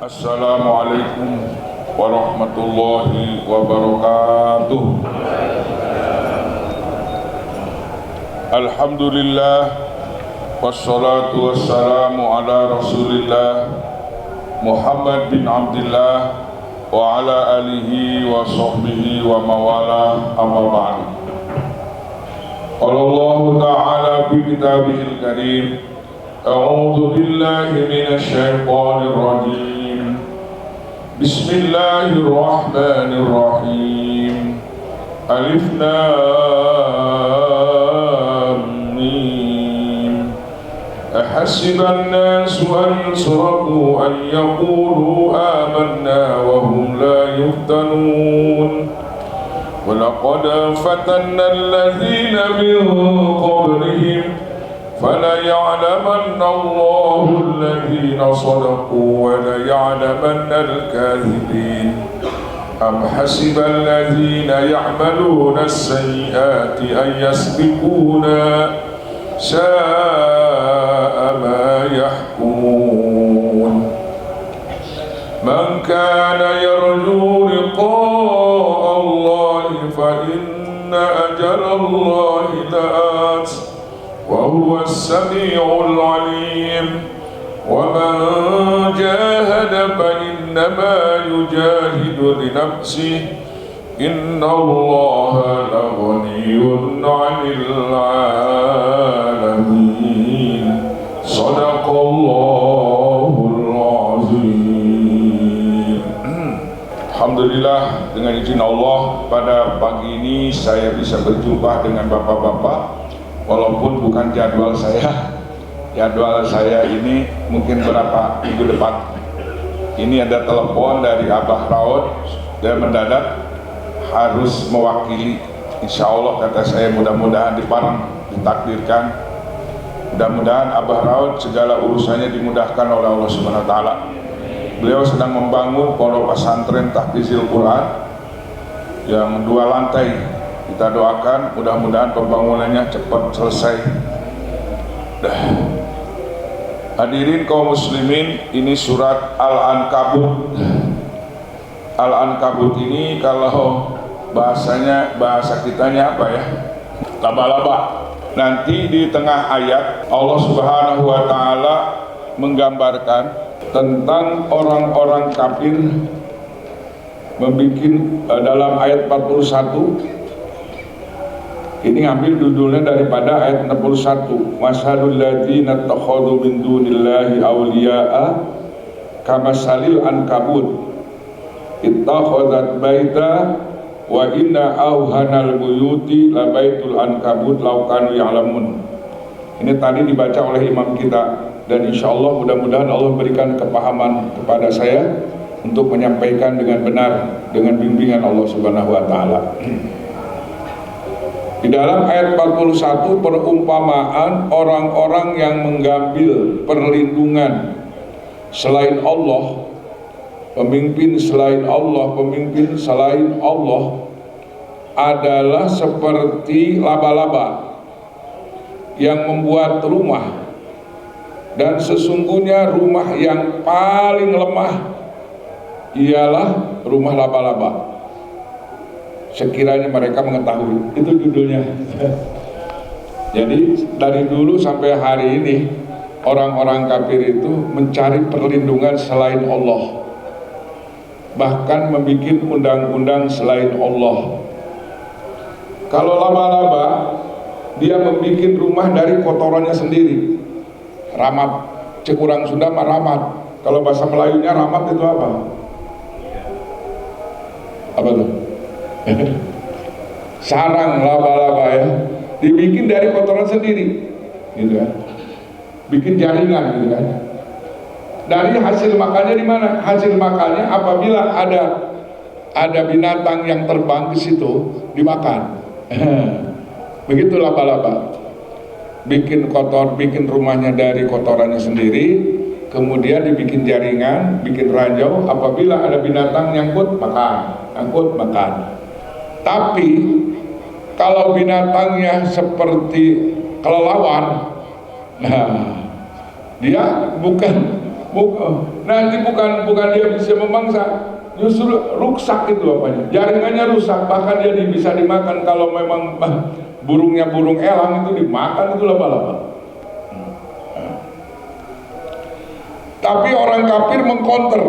Assalamualaikum warahmatullahi wabarakatuh. Alhamdulillah, wassalatu wassalamu ala rasulillah Muhammad bin Abdillah wa ala alihi wa sahbihi wa mawala, amma ba'du. Allah ta'ala fi kitabihil karim, a'udzu billahi minasy syaithanir rajim. Bismillahirrahmanirrahim. Alif Lam Mim. Ahasiban nasu an yusraku an yaqulu amanna wa hum la yuftanun. Walaqad fatanna alladhina min qablihim فَلَيَعْلَمَنَّ اللَّهُ الَّذِينَ صَدَقُوا وَلَيَعْلَمَنَّ الْكَاذِبِينَ أَمْ حَسِبَ الَّذِينَ يَعْمَلُونَ السَّيِّئَاتِ أَن يَسْبِقُونَا سَاءَ مَا يَحْكُمُونَ مَنْ كَانَ يَرْجُو لِقَاءَ اللَّهِ فَإِنَّ أَجَلَ اللَّهِ لَآتٍ وهو السميع العليم ومن جاهد فإنما يجاهد لنفسه إن الله لغني عن العالمين صدق الله العظيم. Alhamdulillah, dengan izin Allah pada pagi ini saya bisa berjumpa dengan bapak-bapak. Walaupun bukan jadwal saya ini mungkin berapa minggu depan. Ini ada telepon dari Abah Raud dan mendadak harus mewakili. Insya Allah kata saya, mudah-mudahan ditakdirkan. Mudah-mudahan Abah Raud segala urusannya dimudahkan oleh Allah Subhanahu Wa Taala. Beliau sedang membangun pondok pesantren tahfizil Quran yang 2 lantai. Kita doakan mudah-mudahan pembangunannya cepat selesai. Hadirin kaum muslimin, ini surat Al-Ankabut. Al-Ankabut ini kalau bahasa kitanya apa ya? Laba-laba. Nanti di tengah ayat Allah Subhanahu wa taala menggambarkan tentang orang-orang kafir, membikin dalam ayat 41. Ini ngambil judulnya daripada ayat 61. Masalul ladzina takhadhu min dunillahi awliya'a kamasalil ankabut ittakhadhat baita wa inna awhanal buyuti la baitul ankabut law kanu ya'lamun. Ini tadi dibaca oleh imam kita, dan insyaallah mudah-mudahan Allah berikan kepahaman kepada saya untuk menyampaikan dengan benar dengan bimbingan Allah Subhanahu wa taala. Di dalam ayat 41 perumpamaan orang-orang yang mengambil perlindungan selain Allah, pemimpin selain Allah adalah seperti laba-laba yang membuat rumah, dan sesungguhnya rumah yang paling lemah ialah rumah laba-laba. Sekiranya mereka mengetahui, itu judulnya. Jadi dari dulu sampai hari ini orang-orang kafir itu mencari perlindungan selain Allah, bahkan membuat undang-undang selain Allah. Kalau laba-laba, dia membuat rumah dari kotorannya sendiri. Ramat, cekurang Sunda mah ramat. Kalau bahasa Melayunya ramat itu apa? Apa tuh? Sarang laba-laba ya, dibikin dari kotoran sendiri, gitu kan? Bikin jaringan, gitu kan? Dari hasil makannya di mana? Hasil makannya apabila ada binatang yang terbang ke situ dimakan. Begitu laba-laba. Bikin kotor, bikin rumahnya dari kotorannya sendiri, kemudian dibikin jaringan, bikin ranjau. Apabila ada binatang nyangkut, makan. Tapi kalau binatangnya seperti kelelawar, nah dia bukan Nanti bukan dia bisa memangsa, justru rusak itu apanya, jaringannya rusak, bahkan dia bisa dimakan. Kalau memang burungnya burung elang itu dimakan itu laba-laba. Tapi orang kafir mengcounter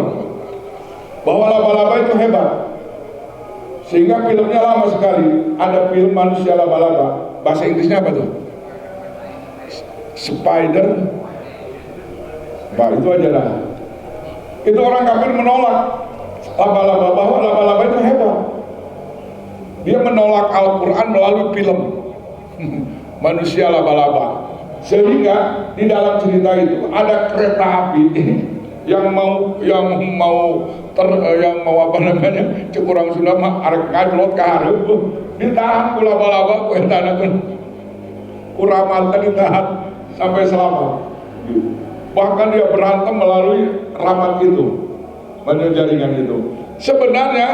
bahwa laba-laba itu hebat, sehingga filmnya lama sekali. Ada film manusia laba-laba, bahasa Inggrisnya apa tuh? Spider. Nah, itu aja lah. Itu orang kafir menolak laba-laba, bahwa laba-laba itu hebat. Dia menolak Al-Quran melalui film manusia laba-laba. Sehingga di dalam cerita itu ada kereta api yang mau apa namanya, cek orang Sunda mah arek ngajlot ka hareup, ditahan ku laba-laba ku etanakeun ku ramal ditahan sampai selamat. Bahkan dia berantem melalui ramat itu, melalui jaringan itu. Sebenarnya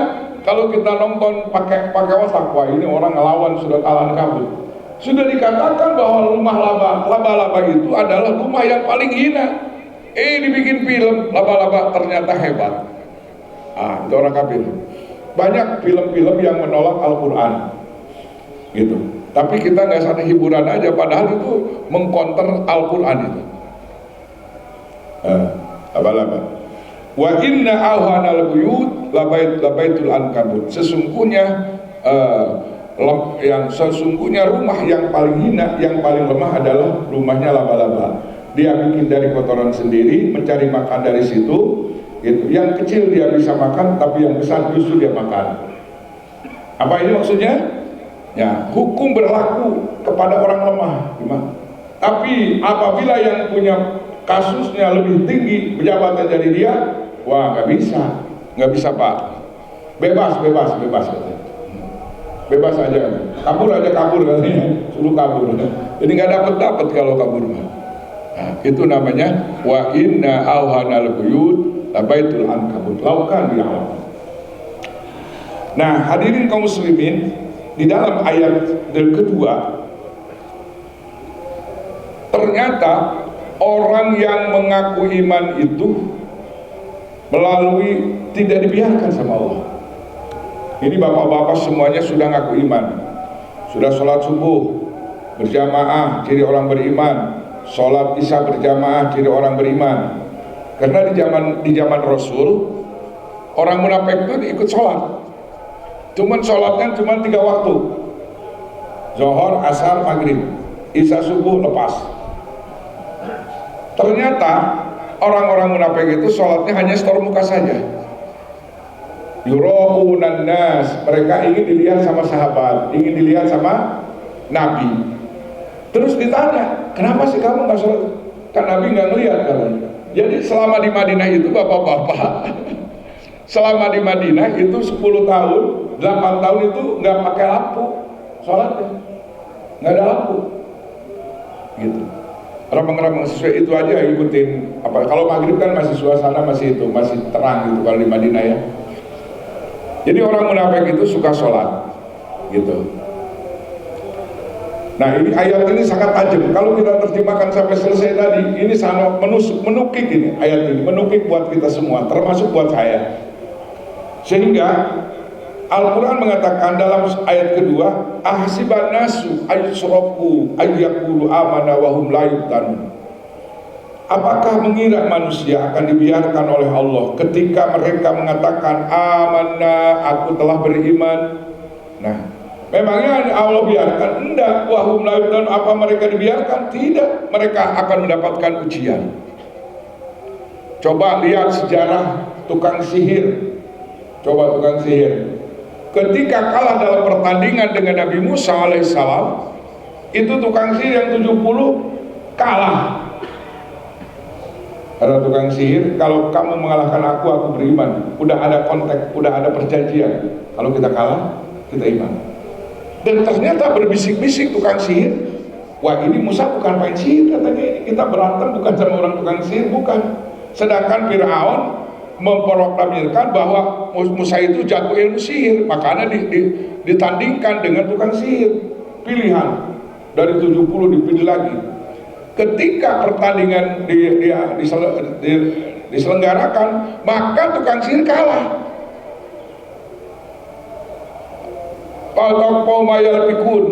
kalau kita nonton pakai otak, wah ini orang ngelawan surat Al-Ankabut. Sudah dikatakan bahwa rumah laba-laba itu adalah rumah yang paling hina. Dibikin film laba-laba ternyata hebat. Itu orang kafir. Banyak film-film yang menolak Al-Quran, gitu. Tapi kita nggak sadar, hiburan aja, padahal itu mengkonter Al-Quran itu. Laba-laba. Wa inna awhanal buyut labaitul ankabut. Sesungguhnya rumah yang paling hina, yang paling lemah adalah rumahnya laba-laba. Dia bikin dari kotoran sendiri, mencari makan dari situ, gitu. Yang kecil dia bisa makan, tapi yang besar justru dia makan. Apa ini maksudnya? Ya, hukum berlaku kepada orang lemah, gimana? Tapi apabila yang punya kasusnya lebih tinggi, jabatan dari dia, wah nggak bisa Pak, bebas aja, kabur katanya, suruh kabur. Jadi nggak dapat kalau kabur mah. Nah, itu namanya wa inna awhanal buyut labaitul ankabut laukan ya Allah. Nah, hadirin kaum muslimin, di dalam ayat kedua ternyata orang yang mengaku iman itu melalui tidak dibiarkan sama Allah. Ini bapak-bapak semuanya sudah ngaku iman, sudah sholat subuh berjamaah ciri orang beriman, sholat isya berjamaah ciri orang beriman. Karena di zaman Rasul orang munafik itu ikut sholat, cuman sholatnya cuma 3 waktu, zuhur, asar, maghrib, isya, subuh lepas. Ternyata orang-orang munafik itu sholatnya hanya setor muka saja. Yura'unan nas, mereka ingin dilihat sama sahabat, ingin dilihat sama Nabi. Terus ditanya, kenapa sih kamu nggak sholat? Kan Nabi nggak ngelihat katanya. Jadi selama di Madinah itu bapak-bapak, selama di Madinah itu 10 tahun, 8 tahun itu nggak pakai lampu sholatnya, nggak ada lampu, gitu. Ramang-ramang sesuai itu aja ikutin. Apa kalau maghrib kan masih suasana masih terang gitu kalau di Madinah ya. Jadi orang munafik itu suka sholat, gitu. Nah, ini ayat ini sangat tajam. Kalau kita terjemahkan sampai selesai tadi, ini sangat menukik ini ayat ini, menukik buat kita semua, termasuk buat saya. Sehingga Al-Quran mengatakan dalam ayat kedua, ahsiban nasu ayyusraku ayyakulu amana wahum la yuftanun. Apakah mengira manusia akan dibiarkan oleh Allah ketika mereka mengatakan amanna, aku telah beriman? Nah, memangnya Allah biarkan? Enggak. Wahum la yuftanun, apa mereka dibiarkan? Tidak, mereka akan mendapatkan ujian. Coba lihat sejarah tukang sihir. Coba tukang sihir ketika kalah dalam pertandingan dengan Nabi Musa alaihissalam, itu tukang sihir yang 70 kalah. Ada tukang sihir, kalau kamu mengalahkan aku beriman. Udah ada kontak, udah ada perjanjian. Kalau kita kalah, kita iman. Dan ternyata berbisik-bisik tukang sihir, wah ini Musa bukan main sihir katanya, ini kita berantem bukan sama orang tukang sihir, bukan. Sedangkan Fir'aun memproklamirkan bahwa Musa itu jago ilmu sihir, makanya ditandingkan dengan tukang sihir. Pilihan dari 70 dipilih lagi. Ketika pertandingan diselenggarakan, maka tukang sihir kalah. Pikun,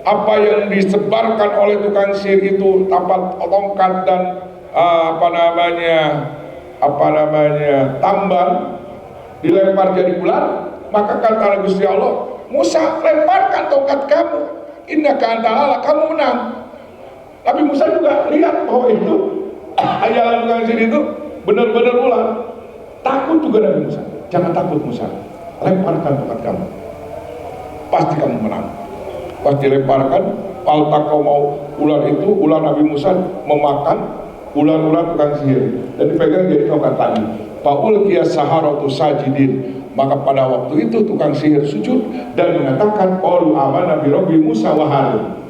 apa yang disebarkan oleh tukang sihir itu, tapat tongkat dan tambang dilempar jadi ular, maka kata Gusti Allah, Musa, lemparkan tongkat kamu, innaka antal a'la, kamu menang. Tapi Musa juga lihat bahwa itu hayalan tukang sihir itu benar-benar ular. Takut juga Nabi Musa. Jangan takut Musa, lemparkan tongkat kamu, pasti kamu menang. Pas dilemparkan, kau mau ular itu, ular Nabi Musa memakan ular-ular tukang sihir dan dipegang jadi tongkat tadi. Paul qiyas saharatu sajidin, maka pada waktu itu tukang sihir sujud dan mengatakan, qalu amanna bi rabbi Musa wa Harun,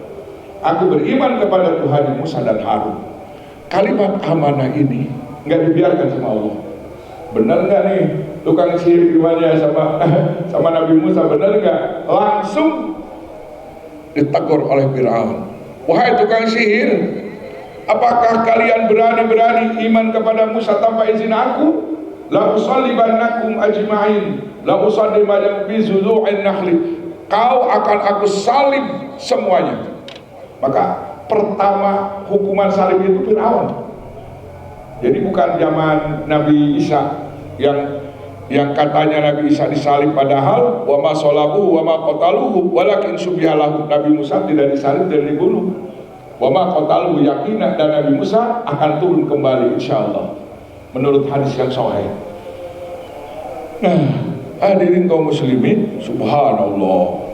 aku beriman kepada Tuhan Musa dan Harun. Kalimat amanah ini nggak dibiarkan sama Allah. Benar nggak nih tukang sihir imannya sama Nabi Musa, benar nggak? Langsung ditegur oleh Firaun, wahai tukang sihir, apakah kalian berani iman kepada Musa tanpa izin aku? La usallibannakum ajma'in, la usallibannakum bi zudu'in nakhli, kau akan aku salib semuanya. Maka pertama hukuman salib itu Firaun. Jadi bukan zaman Nabi Isa yang katanya Nabi Isa disalib, padahal wa ma salabuhu wa ma qataluhu walakin syubbiha lahu. Nabi Musa tidak disalib dan dibunuh. Wa ma qataluhu yaqinan, dan Nabi Musa akan turun kembali insyaallah menurut hadis yang sahih. Nah, hadirin kaum muslimin, subhanallah.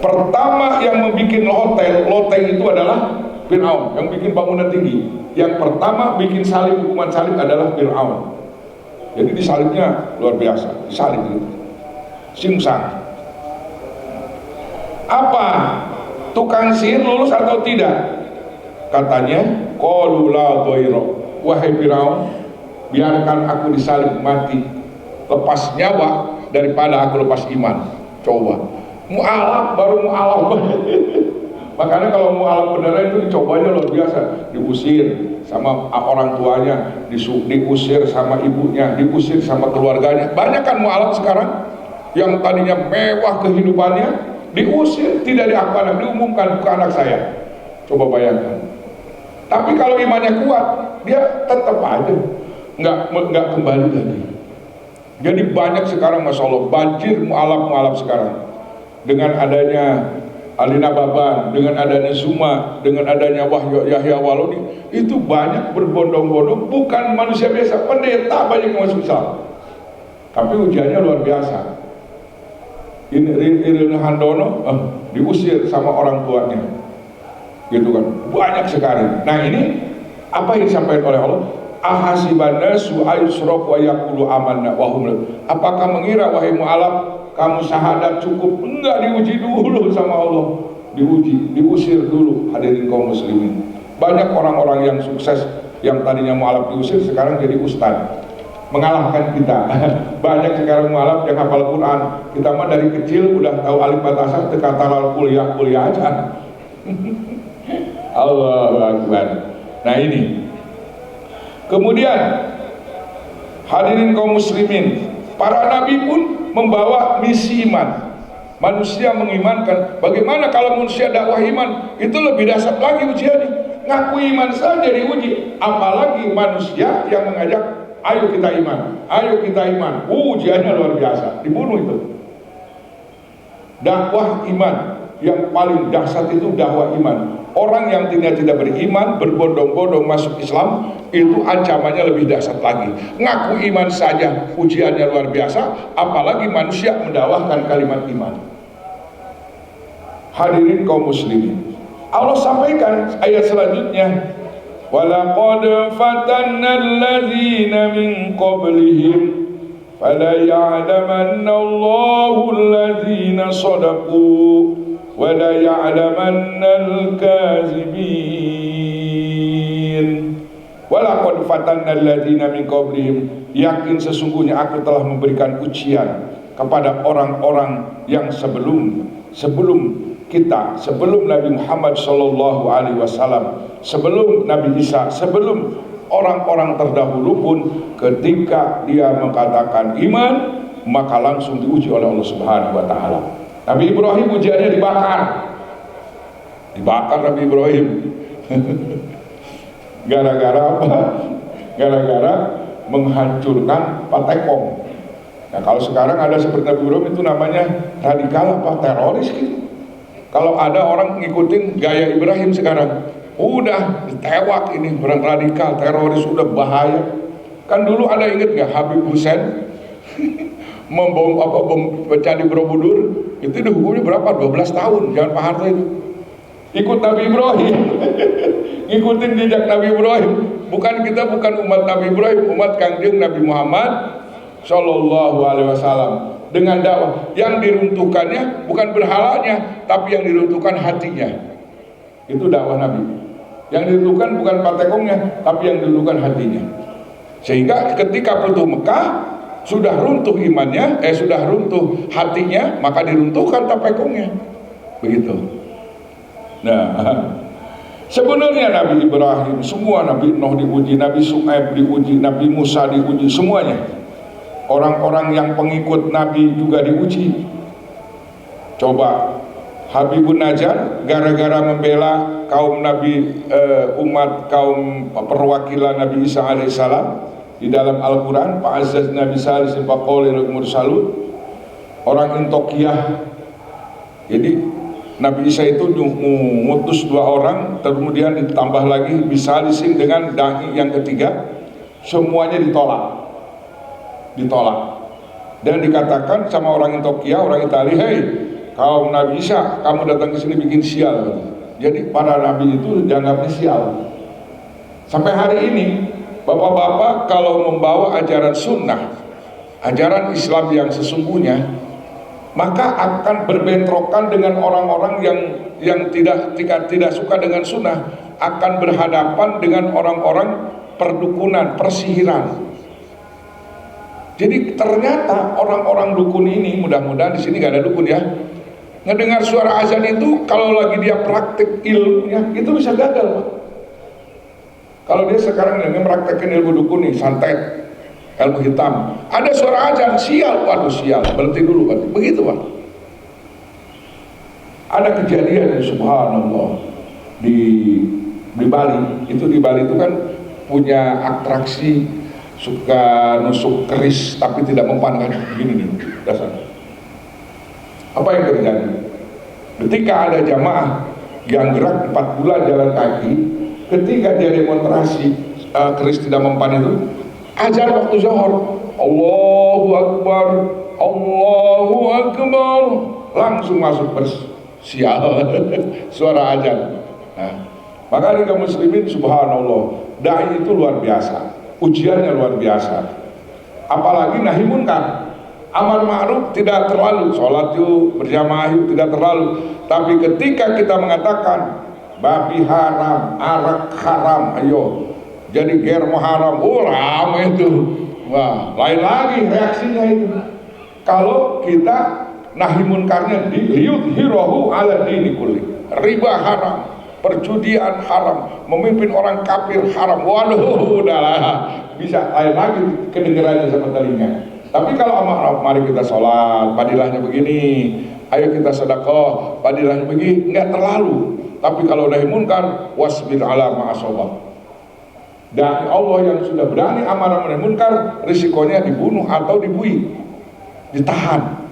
Pertama yang membuat loteng itu adalah Firaun, yang bikin bangunan tinggi. Yang pertama bikin salib, hukuman salib adalah Firaun. Jadi disalibnya luar biasa, disalib gitu, simsang. Apa tukang sihir lulus atau tidak? Katanya, qalu la dhaira, wahai Firaun, biarkan aku disalib mati, lepas nyawa daripada aku lepas iman. Coba mu'alaf, baru mu'alaf. Makanya kalau mu'alaf beneran itu dicobanya luar biasa, diusir sama orang tuanya, diusir sama ibunya, diusir sama keluarganya. Banyak kan mu'alaf sekarang yang tadinya mewah kehidupannya, diusir, tidak diapakan, diumumkan ke anak saya. Coba bayangkan. Tapi kalau imannya kuat, dia tetap aja nggak kembali lagi. Jadi banyak sekarang, masya Allah, banjir mu'alaf sekarang. Dengan adanya Alina Baban, dengan adanya Zuma, dengan adanya Wahyu Yahya Walodi, itu banyak berbondong-bondong, bukan manusia biasa, pendeta banyak yang masuk Islam. Tapi ujiannya luar biasa. Irina Handono diusir sama orang tuanya, gitu kan, banyak sekali. Nah ini apa yang disampaikan oleh Allah? Ahasibanna su'ayusrof wa yakulu amanna wahum. Apakah mengira wahai mu'alaf kamu syahadat cukup? Enggak, diuji dulu sama Allah, diusir dulu. Hadirin kaum muslimin, banyak orang-orang yang sukses yang tadinya mu'alaf diusir sekarang jadi ustaz, mengalahkan kita. Banyak sekarang mu'alaf yang hafal Quran, kita mah dari kecil udah tahu alif batasah, teka talal kuliah aja. Allahu Akbar. Nah ini kemudian hadirin kaum muslimin, para nabi pun membawa misi iman. Manusia mengimankan. Bagaimana kalau manusia dakwah iman? Itu lebih dahsyat lagi ujiannya. Ngaku iman saja diuji, apalagi manusia yang mengajak ayo kita iman, ayo kita iman. Ujiannya luar biasa, dibunuh itu. Dakwah iman yang paling dahsyat itu dakwah iman. Orang yang tidak beriman, berbondong-bondong masuk Islam, itu ancamannya lebih dahsyat lagi. Ngaku iman saja ujiannya luar biasa, apalagi manusia mendakwahkan kalimat iman. Hadirin kaum muslimin, Allah sampaikan ayat selanjutnya, walaqad fatanna alladzina min qablihim fala ya'lamanna Allahu alladzina sadaqu wa la ya'lamannal kazibin. Walaqad fatanna alladzina min qablihim, yakin sesungguhnya aku telah memberikan ujian kepada orang-orang yang sebelum kita, sebelum Nabi Muhammad sallallahu alaihi wasallam, sebelum Nabi Isa, sebelum Orang-orang terdahulu pun ketika dia mengatakan iman, maka langsung diuji oleh Allah Subhanahu wa taala. Nabi Ibrahim ujiannya dibakar. Dibakar Nabi Ibrahim. Gara-gara apa? Gara-gara menghancurkan patekong. Nah, kalau sekarang ada seperti Nabi Ibrahim itu namanya radikal apa? Teroris gitu. Kalau ada orang ngikutin gaya Ibrahim sekarang, udah tewak ini, orang radikal, teroris, udah bahaya. Kan dulu ada, inget gak Habib Hussein membom pecah di Borobudur, itu dihukumnya berapa? 12 tahun. Jangan Pak Harto itu ikut Nabi Ibrahim. Ngikutin jejak Nabi Ibrahim. Bukan umat Nabi Ibrahim, umat Kangjeng Nabi Muhammad Shallallahu Alaihi Wasallam. Dengan dakwah yang diruntuhkannya bukan berhalanya, tapi yang diruntuhkan hatinya. Itu dakwah Nabi. Yang diruntuhkan bukan patekongnya, tapi yang diruntuhkan hatinya. Sehingga ketika Futuh Mekah sudah runtuh imannya, sudah runtuh hatinya, maka diruntuhkan tapekongnya. Begitu. Nah, sebenarnya Nabi Ibrahim, semua Nabi Nuh diuji, Nabi Shu'aib diuji, Nabi Musa diuji, semuanya. Orang-orang yang pengikut Nabi juga diuji. Coba Habibun Najjar gara-gara membela kaum Nabi, umat kaum perwakilan Nabi Isa alaihissalam di dalam Al-Quran, Fa'azzaz Nabi Salisin Faqolil Mursalun, orang Intokiyah. Jadi Nabi Isa itu mengutus 2 orang, kemudian ditambah lagi Bisalisin dengan dai yang ketiga, semuanya ditolak. Dan dikatakan sama orang Intokiyah, orang Italia, hei kaum Nabi Isa, kamu datang ke sini bikin sial. Jadi para nabi itu dianggapnya sial. Sampai hari ini bapak-bapak kalau membawa ajaran sunnah, ajaran Islam yang sesungguhnya, maka akan berbentrokan dengan orang-orang yang tidak suka dengan sunnah, akan berhadapan dengan orang-orang perdukunan, persihiran. Jadi ternyata orang-orang dukun ini, mudah-mudahan di sini gak ada dukun ya, ngedengar suara azan itu kalau lagi dia praktik ilmunya itu bisa gagal, Pak. Kalau dia sekarang lagi mempraktekkan ilmu dukun nih, santet, ilmu hitam, ada suara azan, sial, waduh sial, berhenti dulu, Pak. Begitu, Pak. Ada kejadian subhanallah di Bali. Itu di Bali itu kan punya atraksi suka nusuk keris tapi tidak mempan, kan gini nih dasar. Apa yang terjadi? Ketika ada jamaah yang gerak 4 bulan jalan kaki, ketika dia demonstrasi keris tidak mempan itu, azan waktu zuhur, Allahu Akbar, Allahu Akbar, langsung masuk sial suara azan. Nah, maka kaum muslimin subhanallah, dai itu luar biasa. Ujiannya luar biasa. Apalagi nahi munkar, amar ma'ruf tidak terlalu, sholat yuk, berjamaah yuk, tidak terlalu. Tapi ketika kita mengatakan babi haram, arak haram, ayo jadi germo haram, ramai itu. Wah, lain lagi reaksinya itu. Kalau kita nahi munkarnya liyudhirahu ala dini kulli, riba haram, perjudian haram, memimpin orang kafir haram, waduh udahlah, bisa lain lagi kedengarannya sama telinga. Tapi kalau amar mari kita sholat, padilahnya begini, ayo kita sedekah, padilahnya begini, enggak terlalu. Tapi kalau nahi munkar, wasbir ala ma'asobah. Dan Allah yang sudah berani amar nahi munkar, risikonya dibunuh atau dibui, ditahan.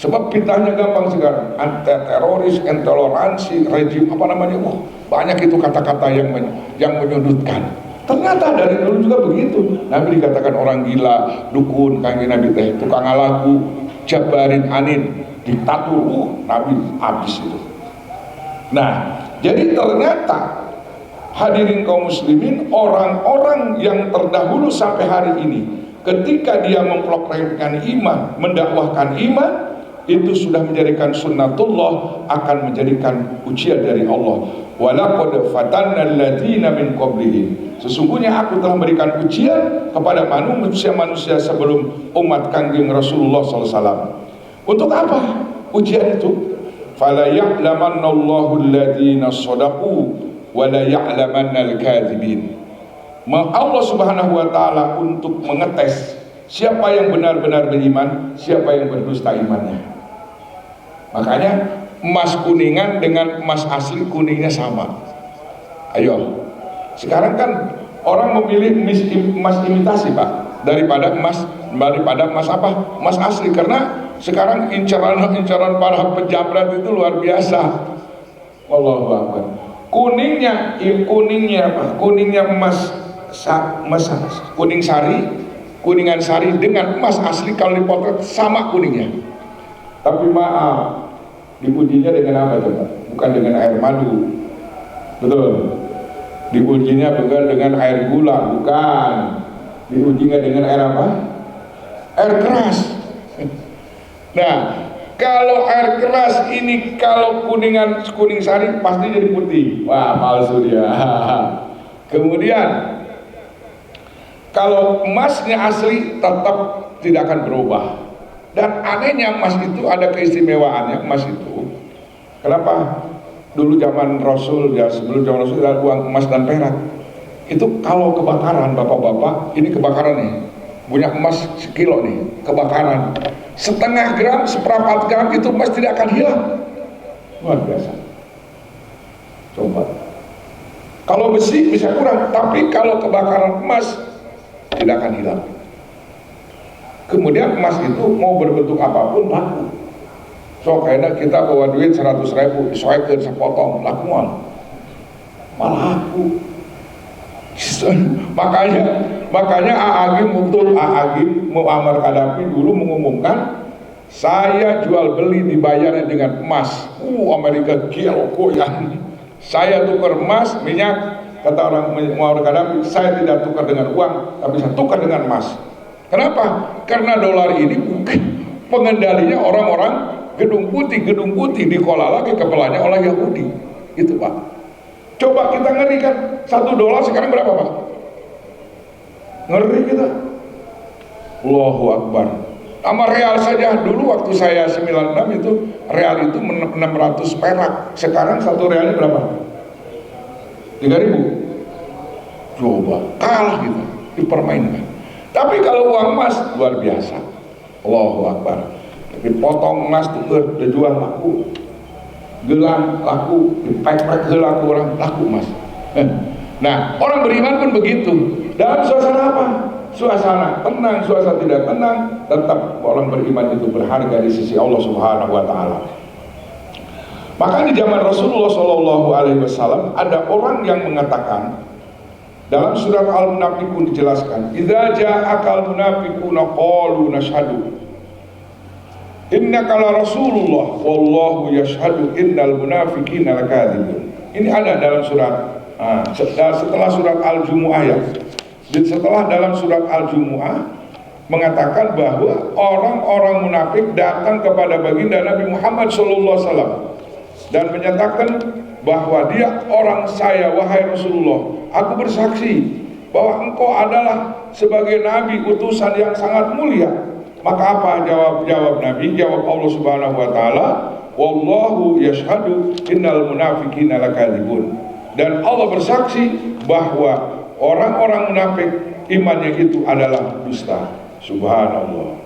Sebab fitnahnya gampang sekarang, anti-teroris, intoleransi, rejim apa namanya, banyak itu kata-kata yang menyudutkan. Ternyata dari dulu juga begitu. Nabi dikatakan orang gila, dukun, kangen Nabi teh, tukang lagu, jabarin anin, diktator, Nabi habis itu. Nah, jadi ternyata hadirin kaum muslimin, orang-orang yang terdahulu sampai hari ini, ketika dia memproklamasikan iman, mendakwahkan iman, itu sudah menjadikan sunnatullah, akan menjadikan ujian dari Allah. Walaqad fatanna alladziina min qablihim, sesungguhnya aku telah memberikan ujian kepada manusia-manusia sebelum umat Kangjeng Rasulullah SAW. Untuk apa ujian itu? Fala ya'lamannallahu alladziina shadaqu wa la ya'lamannal kadzibin. Allah Subhanahu wa taala untuk mengetes siapa yang benar-benar beriman, siapa yang berdusta imannya. Makanya emas kuningan dengan emas asli kuningnya sama. Ayo, sekarang kan orang memilih emas imitasi Pak daripada emas apa? Emas asli, karena sekarang incaran para penjamret itu luar biasa. Wallahu akbar. Kuningnya apa? Kuningnya emas kuningan sari dengan emas asli kalau dipotret sama kuningnya. Tapi maaf, diujinya dengan apa coba? Bukan dengan air madu, betul. Diujinya bukan dengan air gula, bukan. Diujinya dengan air apa? Air keras. Nah, kalau air keras ini kalau kuning sari pasti jadi putih. Wah, palsu dia. Kemudian kalau emasnya asli tetap tidak akan berubah. Dan anehnya emas itu ada keistimewaannya. Emas itu kenapa? Dulu zaman Rasul, ya sebelum zaman Rasul ada uang emas dan perak. Itu kalau kebakaran, bapak-bapak, ini kebakaran nih, punya emas sekilo nih, kebakaran, setengah gram, seperempat gram itu emas tidak akan hilang. Luar biasa. Coba. Kalau besi bisa kurang, tapi kalau kebakaran emas tidak akan hilang. Kemudian emas itu mau berbentuk apapun laku. So kayaknya kita bawa duit 100.000 disoekeun sepotong laku malah laku. makanya A'agim Muammar Gaddafi dulu mengumumkan, saya jual beli dibayarnya dengan emas. Amerika gila goyang. Saya tukar emas, minyak, kata orang Muammar Gaddafi, saya tidak tukar dengan uang, tapi saya tukar dengan emas. Kenapa? Karena dolar ini bukan pengendalinya orang-orang gedung putih dikelola lagi kepalanya oleh Yahudi. Itu Pak. Coba kita ngeri kan, $1 sekarang berapa Pak? Ngeri kita. Allahu Akbar. Sama real saja, dulu waktu saya 96 itu real itu 600 perak. Sekarang satu realnya berapa? 3.000. Coba, kalah gitu, dipermainkan. Tapi kalau uang emas luar biasa. Allahu Akbar. Dipotong emas tuh dijual laku. Gelang laku, dipek-pek laku, orang laku emas. Nah, orang beriman pun begitu. Dalam suasana apa? Suasana tenang, suasana tidak tenang, tetap orang beriman itu berharga di sisi Allah Subhanahu wa taala. Maka di zaman Rasulullah Shallallahu alaihi wasallam ada orang yang mengatakan, dalam surat Al-Munafiqun dijelaskan, idza ja'akal munafiquna qalu nashhadu innaka la rasulullah wallahu yashhadu innal munafiqina lakadzibun. Ini ada dalam surat setelah surat Al-Jumu'ah ya. Setelah dalam surat Al-Jumu'ah mengatakan bahwa orang-orang munafik datang kepada baginda Nabi Muhammad SAW dan menyatakan bahwa dia orang saya, wahai Rasulullah, aku bersaksi bahwa engkau adalah sebagai nabi utusan yang sangat mulia. Maka apa jawab Nabi? Jawab Allah Subhanahu wa taala, wallahu yashhadu innal munafiqina lakadzibun. Dan Allah bersaksi bahwa orang-orang munafik imannya itu adalah dusta. Subhanallah.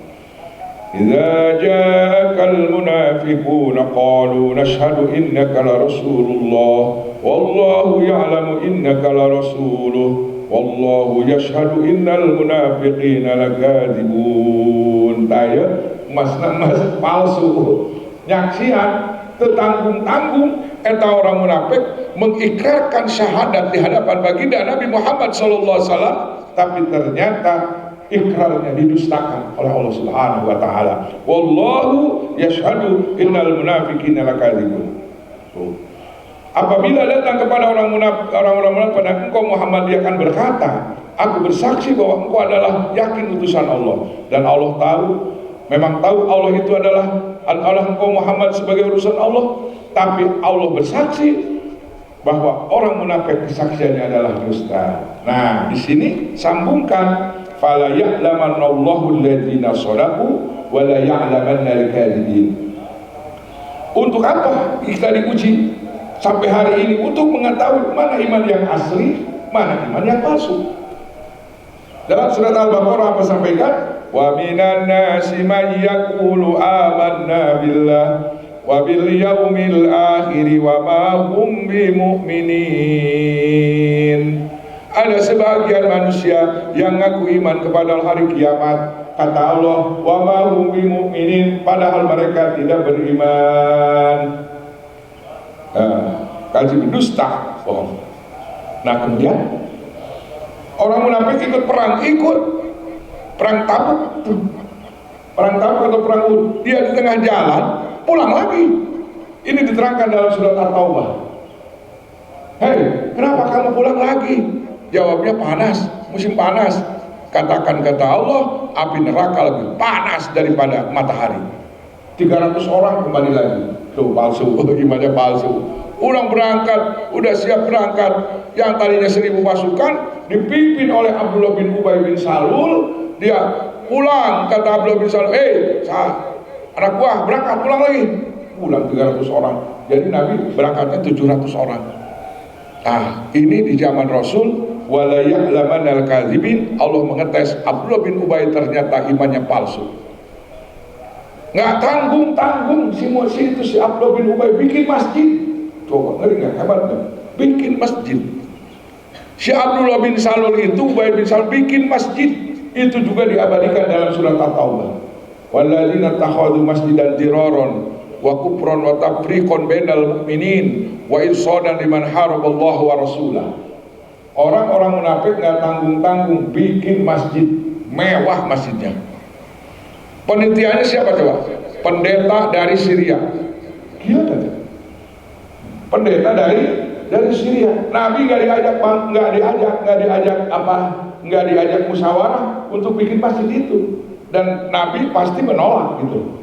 Idza ja'akal munafiquna qalu nashhadu innaka la rasulullah wallahu ya'lamu innaka la rasuluh wallahu yashhadu innal munafiqina lakadzibun. Taya mas palsu nyaksian tetanggung-tanggung eta orang munafik mengikrarkan syahadat di hadapan baginda Nabi Muhammad sallallahu alaihi wasallam, tapi ternyata ikrarnya didustakan oleh Allah Subhanahu wa taala. Wallahu yashhadu innal munafiqina lakadzibun. Apabila datang kepada orang munafik pada engkau Muhammad, dia akan berkata, aku bersaksi bahwa engkau adalah yakin utusan Allah. Dan Allah tahu, memang tahu Allah itu adalah engkau Muhammad sebagai utusan Allah. Tapi Allah bersaksi bahwa orang munafik kesaksiannya adalah dusta. Nah, di sini sambungkan, fala ya'lamanallahu alladziina shadaqu wa la ya'lamanna al-kadzibin. Untuk apa kita diuji sampai hari ini? Untuk mengetahui mana iman yang asli, mana iman yang palsu. Dalam surat Al-Baqarah apa sampaikan? Wa minan nasi may yaqulu amanna billah wa bil yaumil akhir wa ma hum bimu'minin. Ada sebagian manusia yang ngaku iman kepada hari kiamat, kata Allah, wa ma hum bimu'minin, padahal mereka tidak beriman. Kaji dusta, bohong. Nah kemudian orang munafik ikut perang, perang Tabuk atau perang Uhud, dia di tengah jalan pulang lagi. Ini diterangkan dalam surat At-Taubah. Hei, kenapa kamu pulang lagi? Jawabnya panas, musim panas. Katakan kata Allah, api neraka lebih panas daripada matahari. 300 orang kembali lagi. Tuh palsu, imannya palsu. Ulang berangkat, udah siap berangkat. Yang tadinya 1000 pasukan dipimpin oleh Abdullah bin Ubay bin Salul. Dia pulang, kata Abdullah bin Salul, anak buah berangkat, pulang lagi. Pulang 300 orang. Jadi Nabi berangkatnya 700 orang. Nah ini di zaman Rasul, wala ya'lamanal kadzibin, Allah mengetes Abdullah bin Ubay ternyata imannya palsu. Nggak tanggung-tanggung si Abdullah bin Ubay bikin masjid. Coba ngeri nggak, hebat nggak? Bikin masjid. Si Abdullah bin Salul itu, Ubay bin Salul bikin masjid. Itu juga diabadikan dalam surat At-Taubah. Walladzina takhadhu masjidan diraron wa kufran wa tafriqan bainal mu'minin wa irsadan liman haraballahu wa rasulah. Orang-orang munafik nggak tanggung-tanggung bikin masjid, mewah masjidnya. Penelitiannya siapa coba? Pendeta dari Syria. Gila kan? Pendeta dari Syria. Nabi nggak diajak musyawarah untuk bikin masjid itu. Dan Nabi pasti menolak gitu.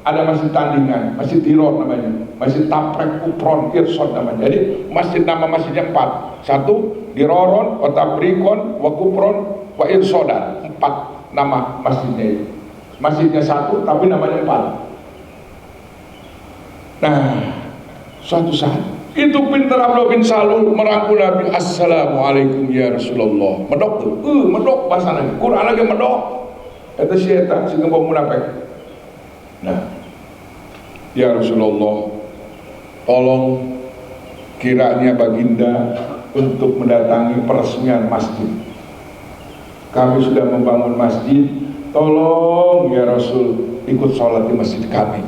Ada masjid tandingan, masjid Tiron namanya, masjid Taprek, Kupron, Irson namanya. Jadi nama masjidnya 4. 1 Diroron, wa Tabrikon, wa Kupron, wa Irsodan. 4 nama masjidnya itu. Masjidnya 1 tapi namanya 4. Nah, suatu saat itu pintar Abdullah bin Salul merangkul Nabi. Assalamualaikum ya Rasulullah. Medok tuh, medok bahasa Nabi. Quran lagi medok. Itu syaitan, si gembong munafik. Nah, ya Rasulullah, tolong kiranya baginda untuk mendatangi peresmian masjid. Kami sudah membangun masjid, tolong ya Rasul ikut sholat di masjid kami.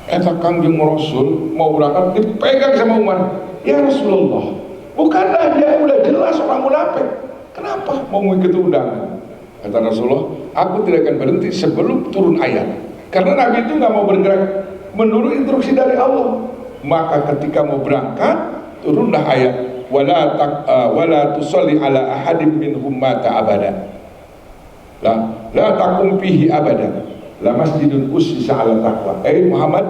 Eta Kangjeng Rasul mau berangkat dipegang sama Umar. Ya Rasulullah, bukanlah dia udah jelas orang munafik, kenapa mau mengikuti undangan? Kata Rasulullah, aku tidak akan berhenti sebelum turun ayat. Karena Nabi itu nggak mau bergerak menurut instruksi dari Allah. Maka ketika mau berangkat, turunlah ayat, wala tusalli ala ahadin minhum mata abada. La taqum fihi abada. La masjidun ussisa ala taqwa. Muhammad,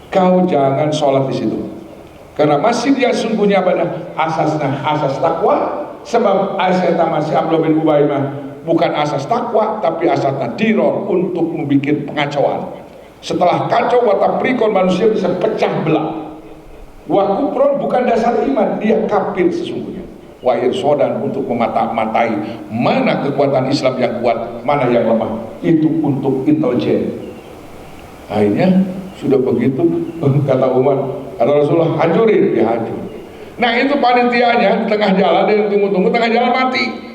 kau jangan sholat di situ. Karena masjid yang sungguhnya pada asas takwa. Sebab asas masih Abdullah bin Ubay bukan asas takwa, tapi asas diror untuk membuat pengacauan. Setelah kacau, wataprikon, manusia bisa pecah belah. Wakupron bukan dasar iman, dia kafir sesungguhnya. Wa irsodan untuk memata-matai mana kekuatan Islam yang kuat, mana yang lemah. Itu untuk intelijen. Akhirnya sudah begitu, kata Umar, kata Rasulullah, hancurin, dia hancur. Nah itu panitianya di tengah jalan, dia tunggu-tunggu, tengah jalan mati.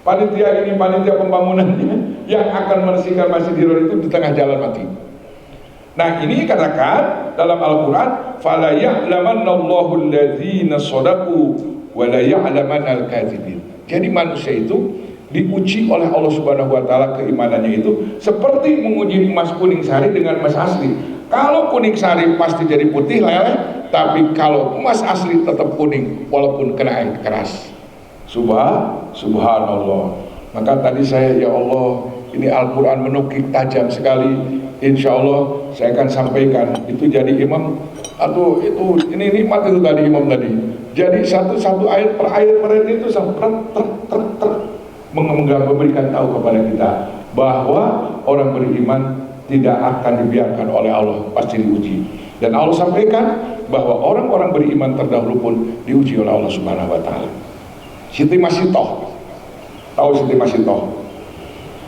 Panitia ini, panitia pembangunannya yang akan membersihkan masjid Diror itu di tengah jalan mati. Nah ini katakan dalam Al-Quran, fala ya'lamannallahu alladzina shadaqu wa la ya'lamannal kadzibin. Jadi manusia itu diuji oleh Allah Subhanahu wa taala keimanannya itu seperti menguji emas kuning sari dengan emas asli. Kalau kuning sari pasti jadi putih leleh, tapi kalau emas asli tetap kuning walaupun kena air keras. Subhanallah. Maka tadi saya, ya Allah, ini Al-Quran menukik tajam sekali. Insya Allah saya akan sampaikan. Itu jadi imam atau itu ini nikmat itu tadi imam tadi. Jadi satu ayat per ayat itu sampai memberikan tahu kepada kita bahwa orang beriman tidak akan dibiarkan oleh Allah, pasti diuji. Dan Allah sampaikan bahwa orang-orang beriman terdahulu pun diuji oleh Allah Subhanahu wa taala. Siti Masitoh. Tahu Siti Masitoh?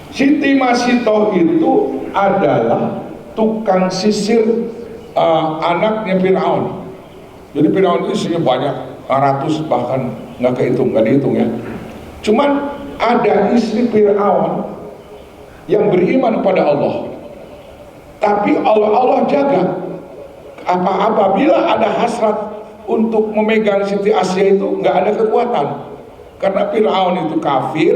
Siti Masitoh itu adalah tukang sisir anaknya Firaun. Jadi Firaun itu isinya banyak, ratus bahkan nggak kehitung, nggak dihitung ya. Cuman ada istri Firaun yang beriman pada Allah, tapi Allah jaga. Apabila ada hasrat untuk memegang Siti Asia itu nggak ada kekuatan, karena Firaun itu kafir,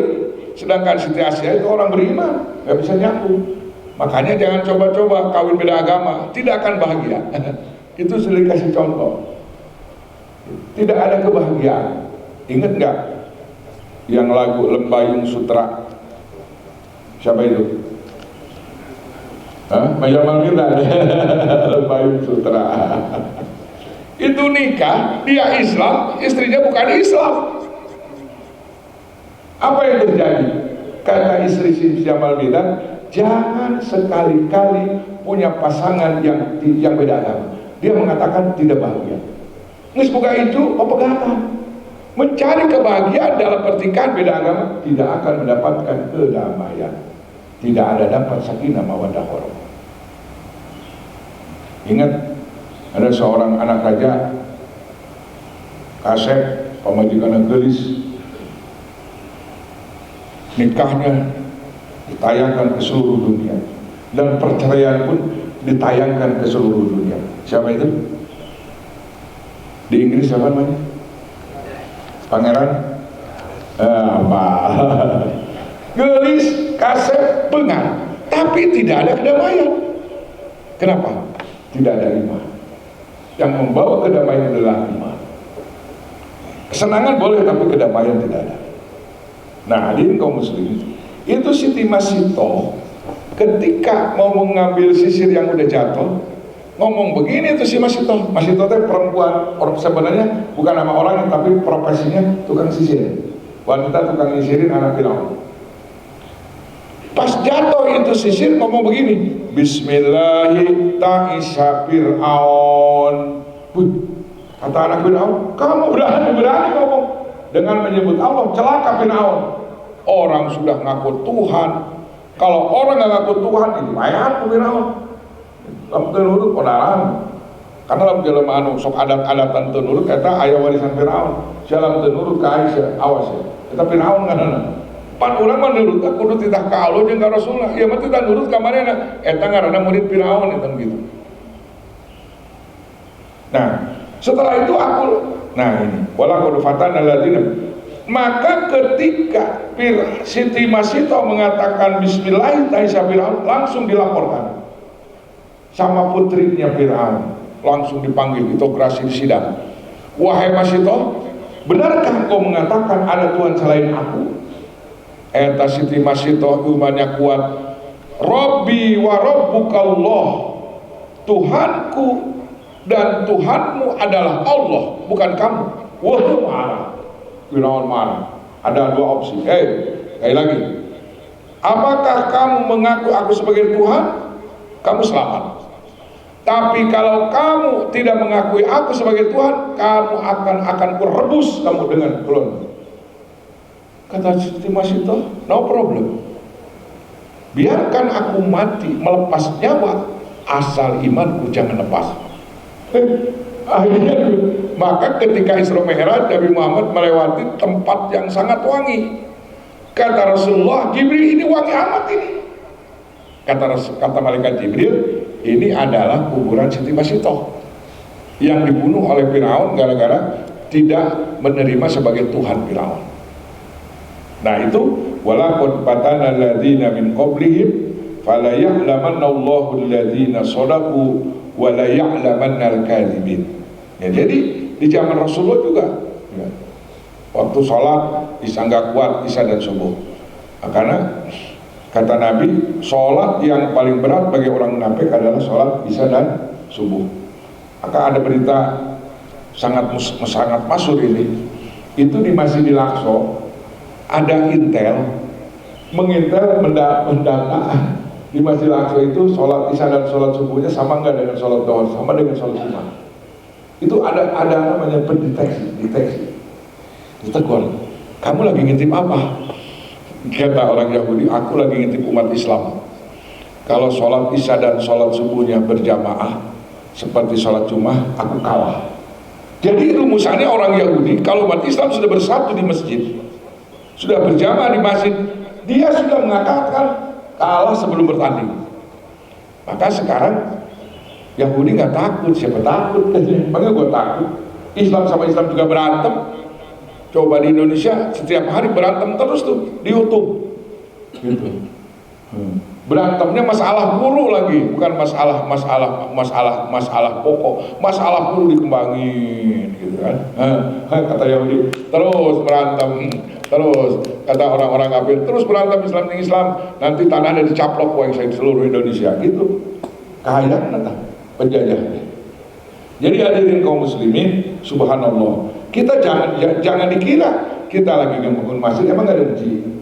sedangkan Siti Asia itu orang beriman, nggak bisa nyambung. Makanya jangan coba-coba kawin beda agama, tidak akan bahagia. Itu sudah dikasih contoh. Tidak ada kebahagiaan. Ingat nggak yang lagu Lembayung Sutra? Siapa itu? Majamal Mirdad. Lembayung Sutra. Itu nikah, dia Islam, istrinya bukan Islam. Apa yang terjadi? Kata istri Jamal Mirdad, jangan sekali-kali punya pasangan yang beda agama. Dia mengatakan tidak bahagia. Nges buka itu pegatan. Mencari kebahagiaan dalam pertikaian beda agama tidak akan mendapatkan kedamaian. Tidak ada dapat sakinah mawaddah warahmah. Ingat, ada seorang anak raja Kasep, pemajikan gelis, nikahnya ditayangkan ke seluruh dunia, dan perceraian pun ditayangkan ke seluruh dunia. Siapa itu? Di Inggris siapa namanya? Pangeran gelis, Kasep, bengar, tapi tidak ada kedamaian. Kenapa? Tidak ada iman. Yang membawa kedamaian adalah iman. Kesenangan boleh, tapi kedamaian tidak ada. Nah, hadirin kaum muslimin, itu Siti Masitoh ketika mau mengambil sisir yang udah jatuh, ngomong begini tuh si Masitoh. Masitoh itu perempuan, sebenarnya bukan nama orang, tapi profesinya tukang sisir. Wanita tukang nyisirin anak Firaun. Pas jatuh itu sisir ngomong begini, Bismillahi ta'isha Fir'aun. Kata anak Firaun, kamu berani ngomong dengan menyebut Allah, celaka Firaun. Orang sudah ngaku Tuhan. Kalau orang nggak ngaku Tuhan, itu ayat Firaun. Lalu tenurut kodaran, karena dalam jelema anu sok adat-adatan tenurut eta aya warisan Firaun. Jalan tenurut ka Aisyah, awas ya. Eta Firaun ngaranna. Pan urang mah nurut kudu titah ka Allah jeung ka Rasulullah. Ieu mah titah nurut ka manehna. Eta ngaranna murid Firaun eta gitu. Nah, setelah itu ini wala qad fatana alladziina. Maka ketika Siti Masitoh mengatakan Bismillahirrahmanirrahim, langsung dilaporkan sama putrinya Firaun, langsung dipanggil, interogasi di sidang. Wahai Masitoh, benarkah kau mengatakan ada Tuhan selain aku? Eta Siti Masitoh imannya kuat. Rabbi wa rabbukallah, Tuhanku dan Tuhanmu adalah Allah, bukan kamu. Wah, marah. Firaun marah. Ada dua opsi. Sekali lagi. Apakah kamu mengaku aku sebagai Tuhan? Kamu selamat. Tapi kalau kamu tidak mengakui aku sebagai Tuhan, kamu akan kurebus kamu dengan kulon. Kata Siti Masitoh, no problem. Biarkan aku mati melepas nyawa, asal imanku jangan lepas. Akhirnya, maka ketika Isra Mi'raj, Nabi Muhammad melewati tempat yang sangat wangi. Kata Rasulullah, Jibril, ini wangi amat ini. Kata malaikat Jibril, ini adalah kuburan Siti Masitoh yang dibunuh oleh Firaun gara-gara tidak menerima sebagai Tuhan Firaun. Nah itu, walaqad fatana alladziina min qablihim fala ya'lamanna Allahu alladziina shadaqu wa la ya'lamanna al-kadzibin. Ya, jadi di zaman Rasulullah juga ya, waktu sholat Isya nggak kuat, Isya dan subuh. Nah, karena kata Nabi, sholat yang paling berat bagi orang munafik adalah sholat Isya dan subuh. Maka ada berita sangat masyhur ini, itu di Masjid Al-Aqsa ada intel mengintel mendata di Masjid Al-Aqsa itu sholat Isya dan sholat subuhnya sama nggak dengan sholat duhur, sama dengan sholat Jumat. Itu ada namanya pendeteksi, ditegur. kamu lagi ngintip apa? Kata orang Yahudi, aku lagi ngintip umat Islam. Kalau sholat isya dan sholat subuhnya berjamaah seperti sholat Jumat, aku kalah. Jadi rumusannya orang Yahudi, kalau umat Islam sudah bersatu di masjid, sudah berjamaah di masjid, dia sudah mengatakan kalah sebelum bertanding. Maka sekarang Yahudi nggak takut, siapa takut? Makanya gue takut. Islam sama Islam juga berantem. Coba di Indonesia setiap hari berantem terus tuh di YouTube. Gitu. Berantemnya masalah guru lagi, bukan masalah pokok, masalah guru dikembangin, gitu kan? Kata Yahudi, terus berantem, terus kata orang-orang kafir, terus berantem Islam dengan Islam, nanti tanahnya dicaplok wong di seluruh Indonesia, gitu. Kaya nata penjajahnya. Jadi hadirin kaum muslimin, subhanallah, kita jangan dikira kita lagi membangun masjid emang gak ada uji.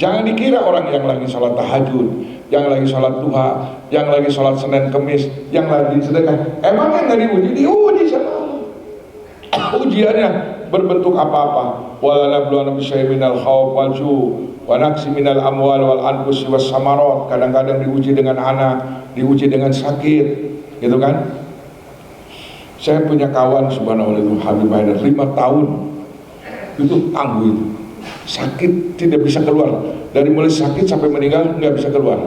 Jangan dikira orang yang lagi sholat tahajud, yang lagi sholat duha, yang lagi sholat Senin Kemis, yang lagi sedekah, emangnya nggak diuji sama Allah. Ujiannya berbentuk apa-apa. Wala nabluwana bisyai'in minal khawf wal ju' wa naqsi minal amwal wal anfusi was samarat. Kadang-kadang diuji dengan anak, diuji dengan sakit, gitu kan? Saya punya kawan subhanallah itu Habib Haidar 5 tahun itu tangguh itu. Sakit tidak bisa keluar, dari mulai sakit sampai meninggal nggak bisa keluar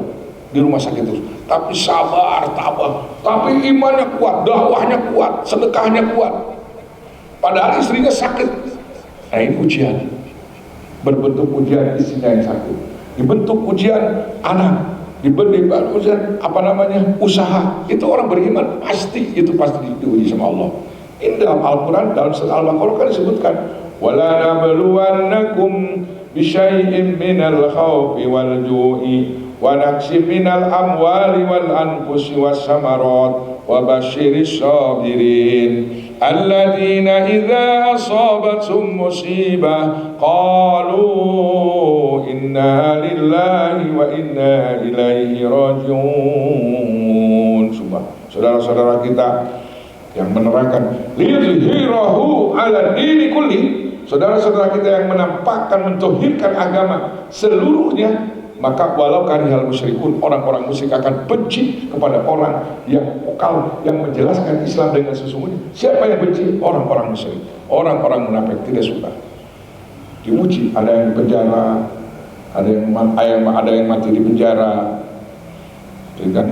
di rumah sakit terus, tapi sabar, tabah, tapi imannya kuat, dakwahnya kuat, sedekahnya kuat, padahal istrinya sakit. Nah ini ujian, berbentuk ujian istrinya yang sakit, dibentuk ujian anak, dibentuk ujian usaha. Itu orang beriman pasti diuji sama Allah. Ini dalam Al-Quran, dalam surat Al-Baqarah kan disebutkan, wala nabluwannakum bisyai'in minal khawfi wal ju'i wa naqsim minal amwali wal anfusi was samarat wa basyiris sabirin alladzina idza asabathum musibah qalu inna lillahi wa inna ilaihi raji'un. Saudara-saudara kita yang menerangkan liyudhhirahu ala dini kulli, saudara-saudara kita yang menampakkan, mentohirkan agama seluruhnya, maka walau karihal musyrikun, orang-orang musyrik akan benci kepada orang yang vokal, yang menjelaskan Islam dengan sesungguhnya. Siapa yang benci? Orang-orang musyrik, orang-orang munafik tidak suka. Diuji, ada yang di penjara, ada yang mati di penjara, kan?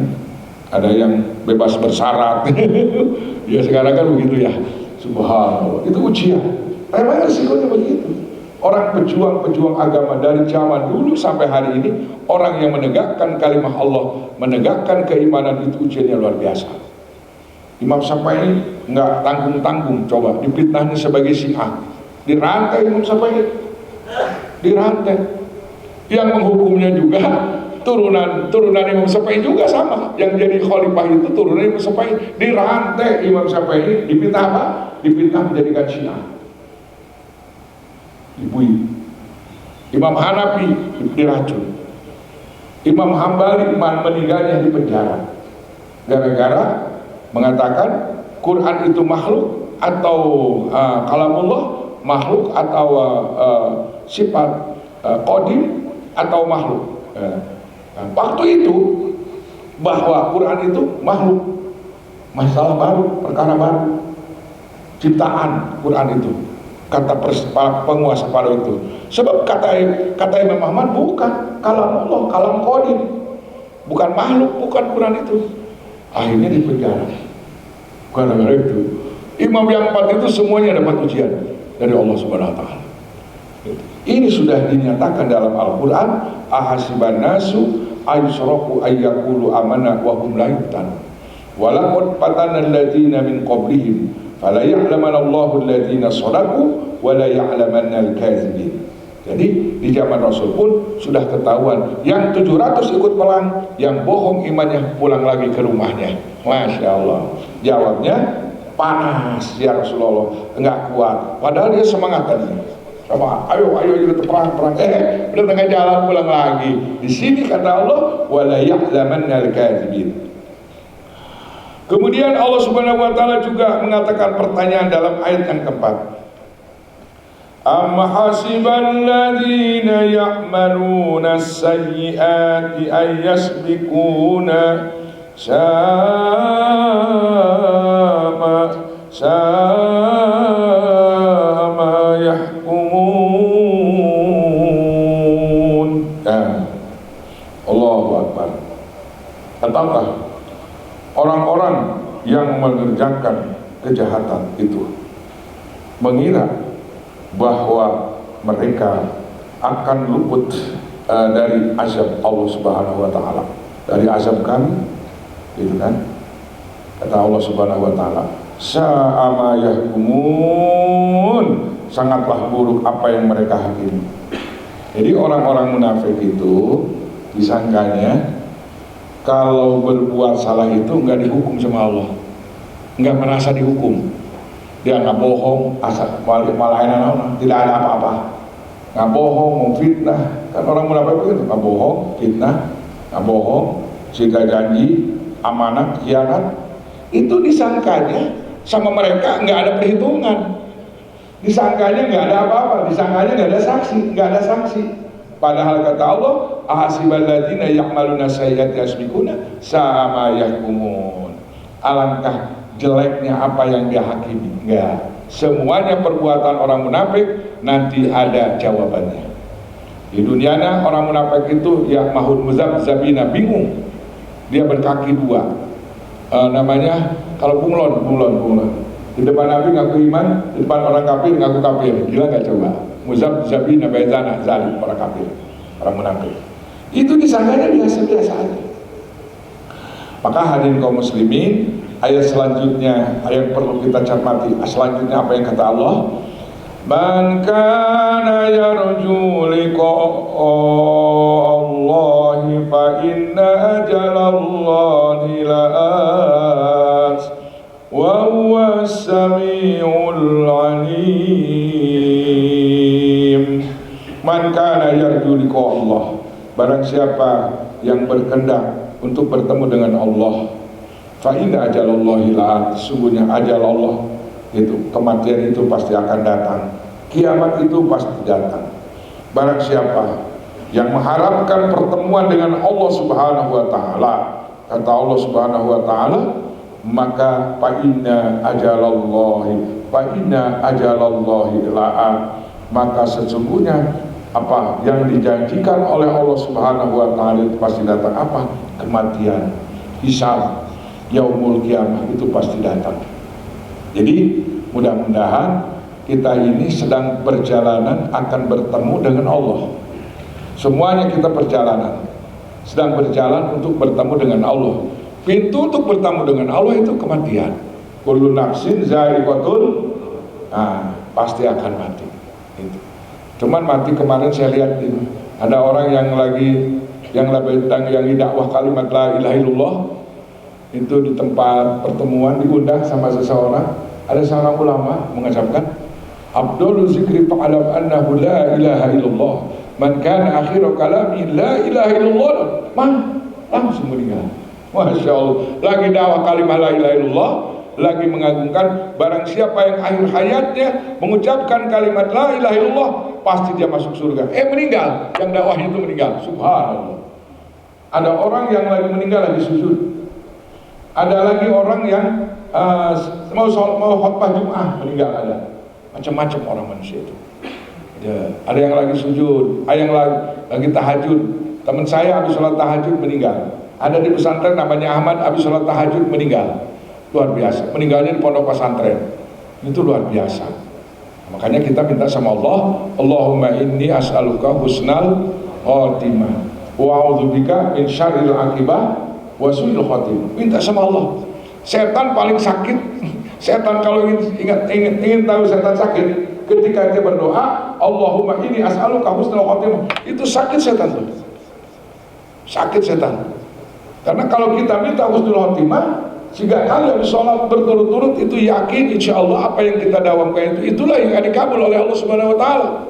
Ada yang bebas bersyarat. Ya sekarang kan begitu ya. Subhanallah, itu ujian. Memang risikonya begitu. Orang pejuang-pejuang agama dari zaman dulu sampai hari ini, orang yang menegakkan kalimah Allah, menegakkan keimanan, itu ujiannya luar biasa. Imam Syafi'i nggak tanggung-tanggung, coba dipitnahnya sebagai Syiah, dirantai Imam Syafi'i, dirantai. Yang menghukumnya juga turunan Imam Syafi'i juga sama, yang jadi khalifah itu turunan Imam Syafi'i, dirantai Imam Syafi'i, dipitnah apa? Dipitnah menjadikan Syiah, dibui. Imam Hanafi diracun, Imam Hambali meninggalnya di penjara gara-gara mengatakan Quran itu makhluk atau kalamullah, makhluk atau sifat qadim atau makhluk. Waktu itu bahwa Quran itu makhluk, masalah baru, perkara baru, ciptaan Quran itu, kata penguasa pada itu. Sebab kata Imam Ahmad bukan kalam Allah, kalam qadim, bukan makhluk, bukan Quran itu. Akhirnya dipenjara gara-gara itu. Imam yang 4 itu semuanya dapat ujian dari Allah Subhanahu wa taala. Ini sudah dinyatakan dalam Al-Quran, ahasiban nasu ayyusraku ayyakulu amanah wa hum la yuftanun walaqad fatanna alladziina min qablihim fala ya'lamanna Allahu alladziina shadaqu wa la ya'lamanna al-kadzibin. Jadi di zaman Rasul pun sudah ketahuan, yang 700 ikut perang, yang bohong imannya pulang lagi ke rumahnya. Masya Allah. Jawabnya panas ya Rasulullah, enggak kuat, padahal dia semangat tadi. Sama, ayo kita perang. Udah tengah jalan pulang lagi. Di sini kata Allah, wala ya'lamanna al-kadzibin. Kemudian Allah Subhanahu wa taala juga mengatakan pertanyaan dalam ayat yang keempat. Am hasibal ladzina ya'maluna as-sayyi'ati ay yasbiquna sama yahkumun. Allahu Akbar. Ataukah orang-orang yang mengerjakan kejahatan itu mengira bahwa mereka akan luput dari azab Allah Subhanahu wa taala, dari azab kami, gitu kan? Kata Allah Subhanahu wa taala, sa'ama yahkumun, sangatlah buruk apa yang mereka hakimi. Jadi orang-orang munafik itu disangkanya kalau berbuat salah itu enggak dihukum sama Allah, enggak merasa dihukum. Dia nggak bohong, asal malah enak, tidak ada apa-apa. Nggak bohong, memfitnah. Kan orang munafik itu nggak bohong, fitnah, nggak bohong, sudah janji, amanat, khianat. Itu disangkanya sama mereka nggak ada perhitungan. Disangkanya nggak ada apa-apa, disangkanya nggak ada saksi, nggak ada sanksi. Padahal kata Allah, ahasibal ladzina ya'maluna sayyi'ati yasbiquna sama yahkumun. Alangkah jeleknya apa yang dia hakimi. Enggak, semuanya perbuatan orang munafik nanti ada jawabannya. Di dunianya orang munafik itu ya mahud muzabzabina, bingung, dia berkaki dua, namanya kalau bunglon. Di depan Nabi ngaku iman, di depan orang kafir ngaku kafir. Gila gak coba? Muzabzabina baizana, zalim, orang kafir, orang munafik. Itu disangkanya biasa-biasa aja. Maka hadirin kaum muslimin, ayat selanjutnya, ayat perlu kita cermati. Selanjutnya apa yang kata Allah? Man kana yarju liqa'allahi fa inna ajalallahi la'at wa huwa as-sami'ul 'alim. Man kana yarju liqa'allah, barang siapa yang berkehendak untuk bertemu dengan Allah, fa inna ajalallahi la'at, sungguhnya ajal Allah itu, kematian itu pasti akan datang, kiamat itu pasti datang. Barang siapa yang mengharapkan pertemuan dengan Allah Subhanahu wa taala, kata Allah Subhanahu wa taala, maka fa inna ajalallahi la'at, maka sesungguhnya apa yang dijanjikan oleh Allah Subhanahu wa taala itu pasti datang. Apa? Kematian, hisab, yaumul kiamah itu pasti datang. Jadi mudah-mudahan kita ini sedang perjalanan akan bertemu dengan Allah. Semuanya kita perjalanan, sedang berjalan untuk bertemu dengan Allah. Pintu untuk bertemu dengan Allah itu kematian. Kullu nafsin za'iqatul, pasti akan mati. Itu. Cuman mati kemarin saya lihat ini, ada orang yang dakwah kalimat la ilaha illallah, itu di tempat pertemuan diundang sama seseorang, ada seorang ulama mengucapkan Abdul zikri fa'alam annahu la ilaha illallah man kana akhiru kalami la ilaha illallah, langsung meninggal. Masya Allah, lagi dakwah kalimat la ilaha illallah, lagi mengagungkan, barang siapa yang akhir hayatnya mengucapkan kalimat la ilaha illallah pasti dia masuk surga. Meninggal, yang dakwahnya itu meninggal. Subhanallah. Ada orang yang lagi meninggal lagi sujud. Ada lagi orang yang mau khutbah Jum'ah meninggal, ada macam-macam orang manusia itu. Ya, ada yang lagi sujud, ada yang lagi tahajud. Teman saya habis sholat tahajud meninggal. Ada di pesantren namanya Ahmad, habis sholat tahajud meninggal. Luar biasa. Meninggalnya di pondok pesantren. Itu luar biasa. Makanya kita minta sama Allah, Allahumma inni as'aluka husnal khotimah wa a'udzubika min syarril aqibah wasuil khotimah. Minta sama Allah. Setan paling sakit. Setan kalau ingin tahu setan sakit, ketika dia berdoa, Allahumma inni as'aluka husnal khotimah, itu sakit setan tuh. Sakit setan. Karena kalau kita minta husnul khotimah, 3 kali habis sholat berturut-turut, itu yakin insya Allah apa yang kita dawamkan itulah yang akan dikabul oleh Allah Subhanahu wa taala.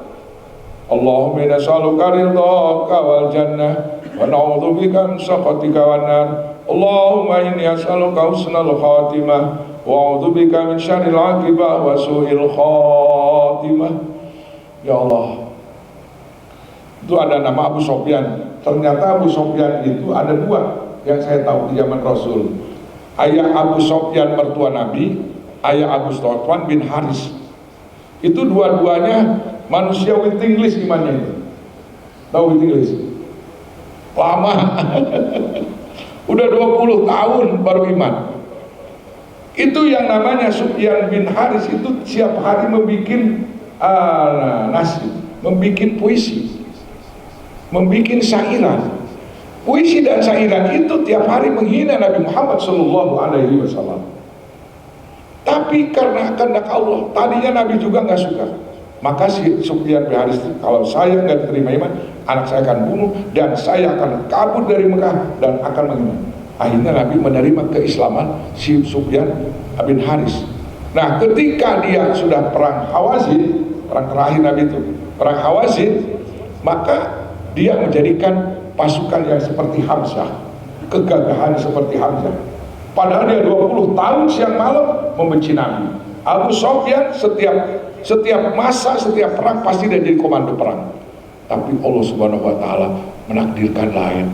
Allahumma inna nas'aluka ridhaka wal jannah wa na'udzubika min sakhatika wan nar. Allahumma inni as'aluka husnal khatimah wa a'udzubika min syarril aqibah wa su'il khatimah. Ya Allah, itu ada nama Abu Sofyan. Ternyata Abu Sofyan itu ada dua yang saya tahu di zaman Rasul. Ayah Abu Sofyan mertua Nabi, ayah Abu Sofyan bin Haris. Itu dua-duanya manusia with English imannya itu. Tahu with English? Lama. Udah 20 tahun baru iman. Itu yang namanya Sufyan bin Haris itu setiap hari membikin nasib, membikin puisi, membikin syairan. Puisi dan syairan itu tiap hari menghina Nabi Muhammad SAW. Tapi karena kehendak Allah, tadinya Nabi juga nggak suka. Maka si Sufyan bin Haris, kalau saya nggak terima iman, anak saya akan bunuh dan saya akan kabur dari Mekah dan akan menghina. Akhirnya Nabi menerima keislaman si Sufyan bin Haris. Nah, ketika dia sudah perang Hawazin, perang terakhir Nabi itu, perang Hawazin, maka dia menjadikan pasukan yang seperti Hamzah, kegagahan seperti Hamzah. Padahal dia 20 tahun siang malam membenci Nabi. Abu Sofyan setiap masa, setiap perang pasti dia jadi komando perang. Tapi Allah Subhanahu wa taala menakdirkan lain.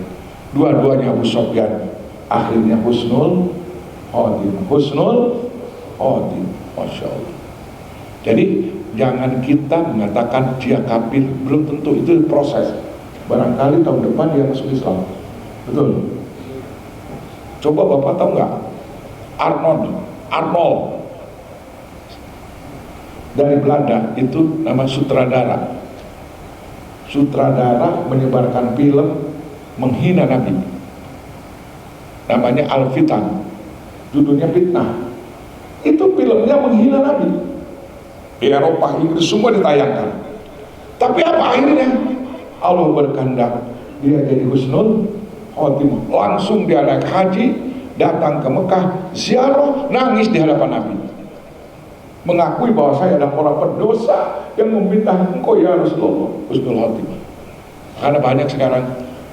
Dua-duanya Abu Sofyan akhirnya husnul khotimah. Husnul khotimah. Masya Allah. Jadi jangan kita mengatakan dia kafir, belum tentu, itu proses. Barangkali tahun depan dia masuk Islam. Betul. Coba Bapak tahu nggak Arnold dari Belanda, itu nama sutradara menyebarkan film menghina Nabi, namanya Al-Fitan, judulnya Fitnah. Itu filmnya menghina Nabi. Di Eropa, Inggris semua ditayangkan. Tapi apa akhirnya? Allah berkehendak dia jadi husnul khotimah. Langsung dia naik haji, datang ke Mekah, ziarah, nangis di hadapan Nabi, mengakui bahwa saya adalah orang berdosa yang meminta engkau ya Rasulullah husnul khotimah. Karena banyak sekarang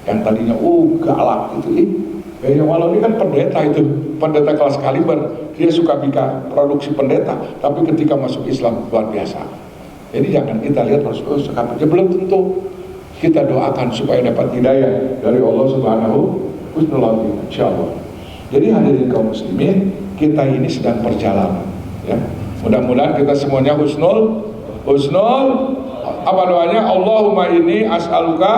yang tadinya galak itu, walau ini kan pendeta, itu pendeta kelas kaliber, dia suka bikin produksi pendeta, tapi ketika masuk Islam luar biasa. Jadi jangan kita lihat Rasulullah sekapnya, belum tentu. Kita doakan supaya dapat hidayah dari Allah Subhanahu husnul khotimah, insyaallah. Jadi hadirin kaum muslimin, kita ini sedang perjalanan, ya. Mudah-mudahan kita semuanya husnul apa doanya? Allahumma inni as'aluka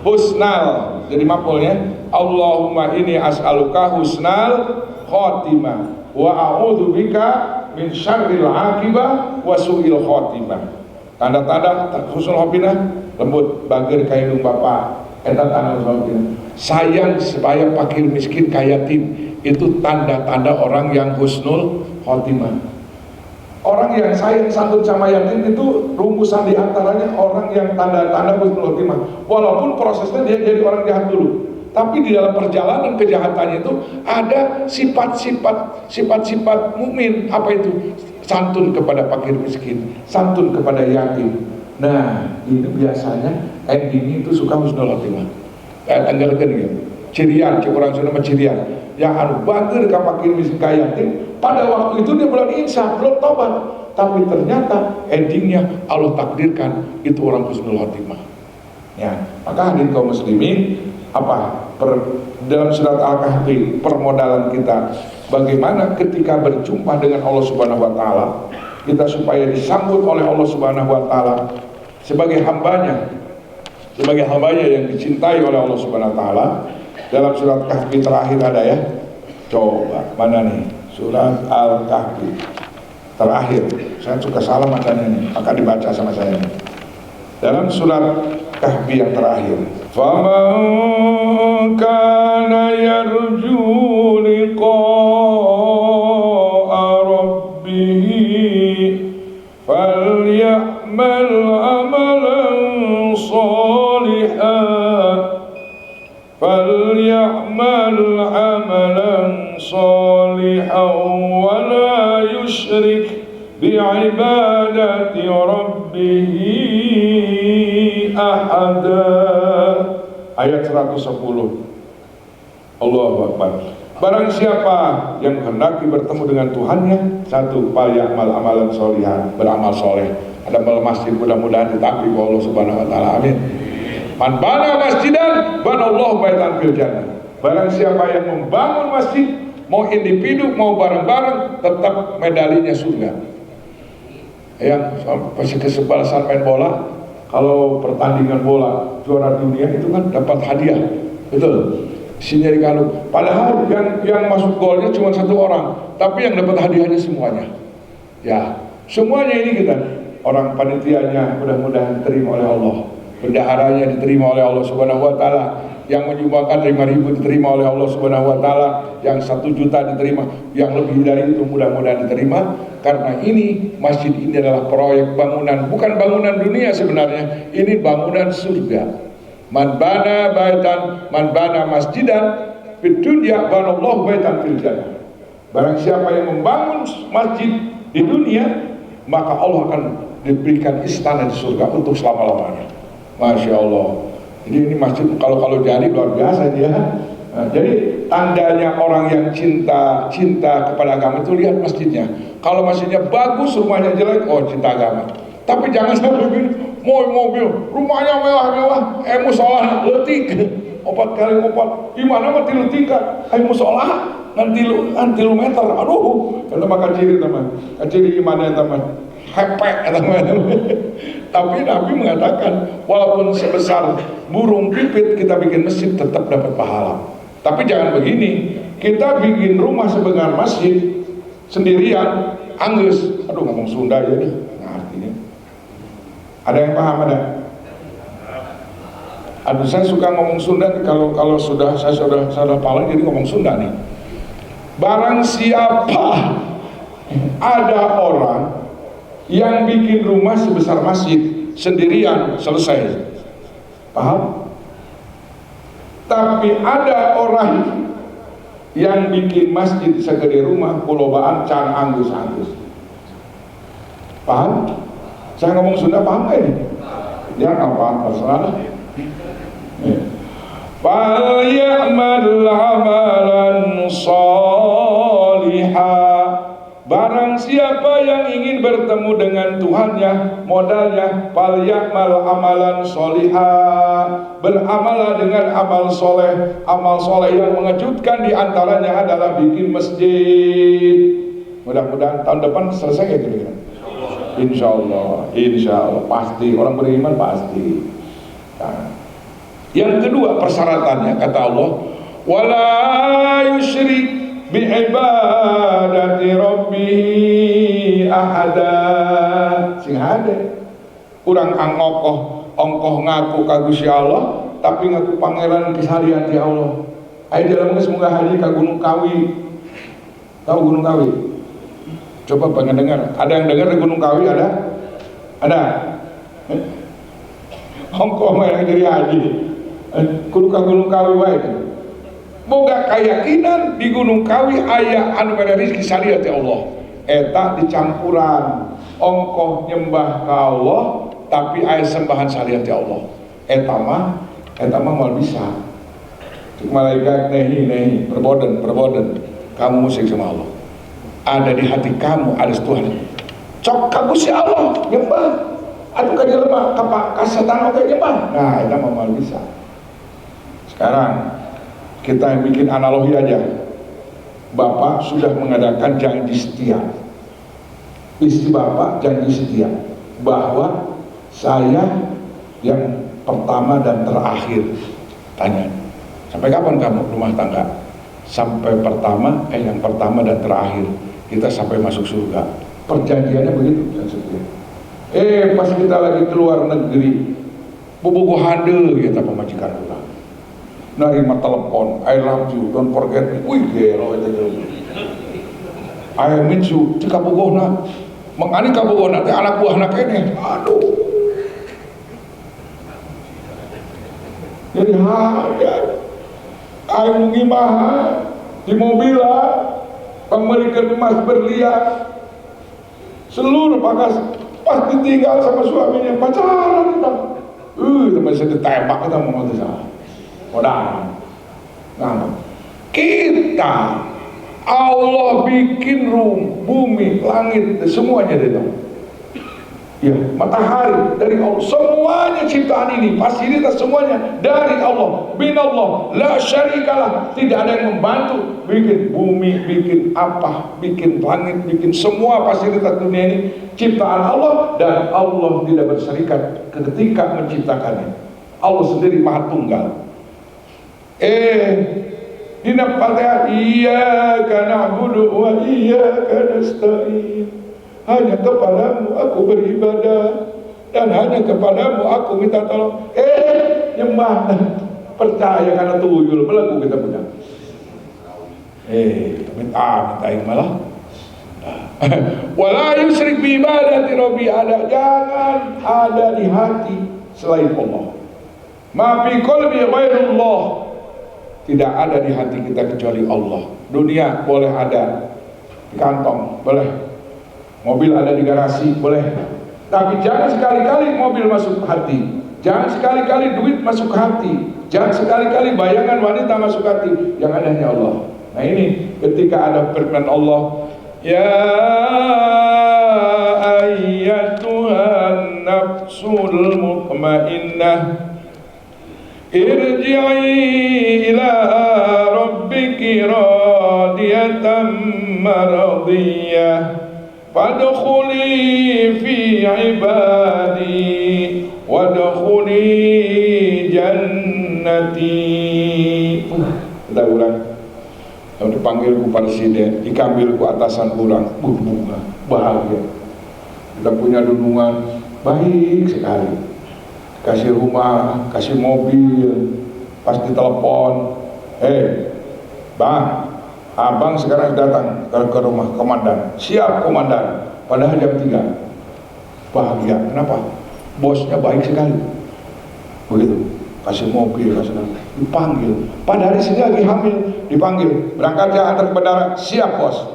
husnal. Jadi maf'ulnya Allahumma inni as'aluka husnal khotimah wa a'udzubika min syarril aqibah wa su'il khotimah. Tanda-tanda husnul khotimah, lembut bagir kainung bapak, eta tanda husnul khotimah. Sayang supaya fakir miskin kayatim, itu tanda-tanda orang yang husnul khotimah. Orang yang sayang santun sama yatim itu rumusan diantaranya orang yang tanda-tanda husnul khotimah. Walaupun prosesnya dia jadi orang jahat dulu, tapi di dalam perjalanan kejahatannya itu ada sifat-sifat mukmin. Apa itu? Santun kepada fakir miskin, santun kepada yatim. Nah, ini biasanya endingnya itu suka husnul khotimah. Kayak tanggalkan gitu. Cirian, orang Sunda mah cirian. Yang anu bagir ka fakir miskin ka yatim, pada waktu itu dia belum insaf, belum tobat. Tapi ternyata endingnya Allah takdirkan itu orang husnul khotimah. Ya, maka hadirin kaum muslimin, dalam surat Al-Kahfi permodalan kita bagaimana ketika berjumpa dengan Allah Subhanahu wa taala, kita supaya disambut oleh Allah Subhanahu wa taala sebagai hambanya yang dicintai oleh Allah Subhanahu wa taala. Dalam surat Kahfi terakhir ada, ya. Coba mana nih? Surat Al-Kahfi terakhir. Saya suka salah macamnya nih, maka dibaca sama saya nih. Dalam surat Kahfi yang terakhir, faman kana yarju liqa'a rabbih falyamal amalan salihan wa la yushrik bi'ibadati rabbih ahada. Ayat 110. Allahu Akbar. Barang siapa yang hendak bertemu dengan Tuhannya, satu, falyamal amalan sholihan, beramal soleh. Ada masjid, mudah-mudahan ditakdir Allah Subhanahu wa taala. Amin. Man bana masjidan banallahu baitan fil jannah. Barang siapa yang membangun masjid, mau individu mau bareng-bareng, tetap medalinya surga. Yang pasti kesebalasan main bola, kalau pertandingan bola juara dunia itu kan dapat hadiah, betul. Sini dari kalung. Padahal yang masuk golnya cuma satu orang, tapi yang dapat hadiahnya semuanya. Ya, semuanya ini kita orang panitianya mudah-mudahan diterima oleh Allah, bendaharanya diterima oleh Allah Subhanahu wa taala, yang menyumbangkan 5.000 diterima oleh Allah Subhanahu wa taala, yang 1 juta diterima, yang lebih dari itu mudah-mudahan diterima, karena ini masjid ini adalah proyek bangunan, bukan bangunan dunia sebenarnya, ini bangunan surga. Man bana baitan, man bana masjidan fid dunya banallahu baitan fil jannah. Barang siapa yang membangun masjid di dunia, maka Allah akan diberikan istana di surga untuk selama-lamanya. Masya Allah. Jadi ini masjid kalau jadi luar biasa dia. Nah, jadi tandanya orang yang cinta kepada agama itu lihat masjidnya. Kalau masjidnya bagus, rumahnya jelek, oh cinta agama. Tapi jangan sampai begini, mobil, rumahnya mewah-mewah, musola letik, 4 kali 4, gimana mah tilutikan, musola nanti lu meter, aduh, kata maka ciri teman, ciri imannya teman, hepek teman. Tapi Nabi mengatakan, walaupun sebesar burung pipit kita bikin masjid tetap dapat pahala. Tapi jangan begini, kita bikin rumah sebesar masjid sendirian, anggus, aduh ngomong Sunda ya nih, artinya. Ada yang paham ada? Aduh, saya suka ngomong Sunda nih, kalau saya sudah paling jadi ngomong Sunda nih. Barang siapa ada orang yang bikin rumah sebesar masjid sendirian, selesai. Paham? Tapi ada orang yang bikin masjid segede rumah, kulobaan can anggus-anggus. Paham? Saya ngomong Sunda paham gak ini? Ya nggak paham masalah. Fal ya'mal amalan sholiha. Barang siapa yang ingin bertemu dengan Tuhannya, modalnya fal ya'mal amalan sholiha. Beramal dengan amal soleh. Amal soleh yang mengejutkan diantaranya adalah bikin masjid. Mudah-mudahan tahun depan selesai ya kira-kira. Insya Allah pasti, orang beriman pasti. Nah, yang kedua persyaratannya kata Allah, wala yusyrik bi ibadati rabbih ahada. Sing hade urang ongkoh ngaku ka Gusti Allah tapi ngaku pangeran kesalian di Allah. Ayo dalam semoga haji ka Gunung Kawi. Tahu Gunung Kawi? Coba pengen dengar. Ada yang dengar di Gunung Kawi ada? Ada? Ongkoh mah yang jadi haji. Kudu ka Gunung Kawi wae. Boga keyakinan di Gunung Kawi aya anu mere rezeki salian ti Allah. Eta dicampuran ongkoh nyembah ka Allah tapi aya sembahan salian ti Allah. Eta mah mal bisa. Malaikat nehi perboden kamu musik sama Allah. Ada di hati kamu ada Tuhan. Cok kamu si Allah nyembah. Atuh ka jelema ka setan oge nyembah. Nah, eta mah bisa. Sekarang kita bikin analogi aja. Bapak sudah mengadakan janji setia. Istri Bapak janji setia bahwa saya yang pertama dan terakhir. Tanya, sampai kapan kamu rumah tangga? Sampai yang pertama dan terakhir. Kita sampai masuk surga. Perjanjiannya begitu dan setia. Pas kita lagi keluar negeri, bubuku handel kita pemajikan orang. Nerima telepon, I love you, don't forget me. Wih, gelo itu. I miss you, di kabogohna. Mengani kabogohna teh anak buah anak ini. Aduh. Jadi ayo ngimah di mobil pemerikan emas berlian seluruh pakas pas ditinggal sama suaminya pacaran kita teman saya ditembak kita mau ngomong salah modal ngambek Kita, Allah bikin bumi, langit, semuanya dari Allah. Ya, matahari dari Allah, semuanya ciptaan ini, fasilitas semuanya dari Allah. Minallah, la syarikalah, tidak ada yang membantu. Bikin bumi, bikin apa, bikin langit, bikin semua fasilitas dunia ini ciptaan Allah, dan Allah tidak berserikat ketika menciptakannya. Allah sendiri Maha Tunggal. Di Fatihah, iyyaka na'budu wa iyyaka nasta'in. Hanya kepadamu aku beribadah, dan hanya kepadamu aku minta tolong. Nyembah, percaya karena tuyul belagu kita punya. Minta malah. Wala yusyrik bi ibadati rabbi, ada, jangan ada di hati selain Allah. Ma fi qalbi ghairullah, tidak ada di hati kita kecuali Allah. Dunia boleh ada di kantong, boleh. Mobil ada di garasi, boleh. Tapi jangan sekali-kali mobil masuk ke hati. Jangan sekali-kali duit masuk ke hati. Jangan sekali-kali bayangan wanita masuk ke hati. Yang ada hanya Allah. Nah ini ketika ada firman Allah, ya ayyatuhan nafsul mutmainnah, irji'i ila rabbiki radiyatan maradiyah, fadkhuli fi ibadi wadkhuli jannati. Kita ulang. Kalau dipanggil ku presiden, dikambil ku atasan kurang, bunga, bahagia. Kita punya dunungan baik sekali. Kasih rumah, kasih mobil, pas ditelepon, bang, abang sekarang datang ke rumah komandan. Siap komandan. Padahal jam 3. Bahagia. Kenapa? Bosnya baik sekali. Begitu. Kasih mobil, kasih dipanggil. Padahal di sini lagi hamil, dipanggil. Berangkat ya, antar ke bandara. Siap bos.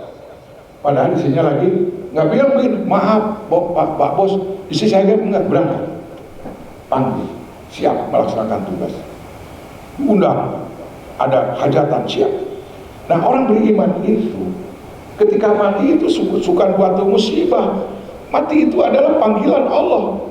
Padahal di sini lagi nggak bilang begini. Maaf, Pak Bos. Istri saya enggak berangkat. Panggil. Siap melaksanakan tugas. Undang. Ada hajatan, siap. Nah, orang beriman itu ketika mati itu sukan buat musibah. Mati itu adalah panggilan Allah.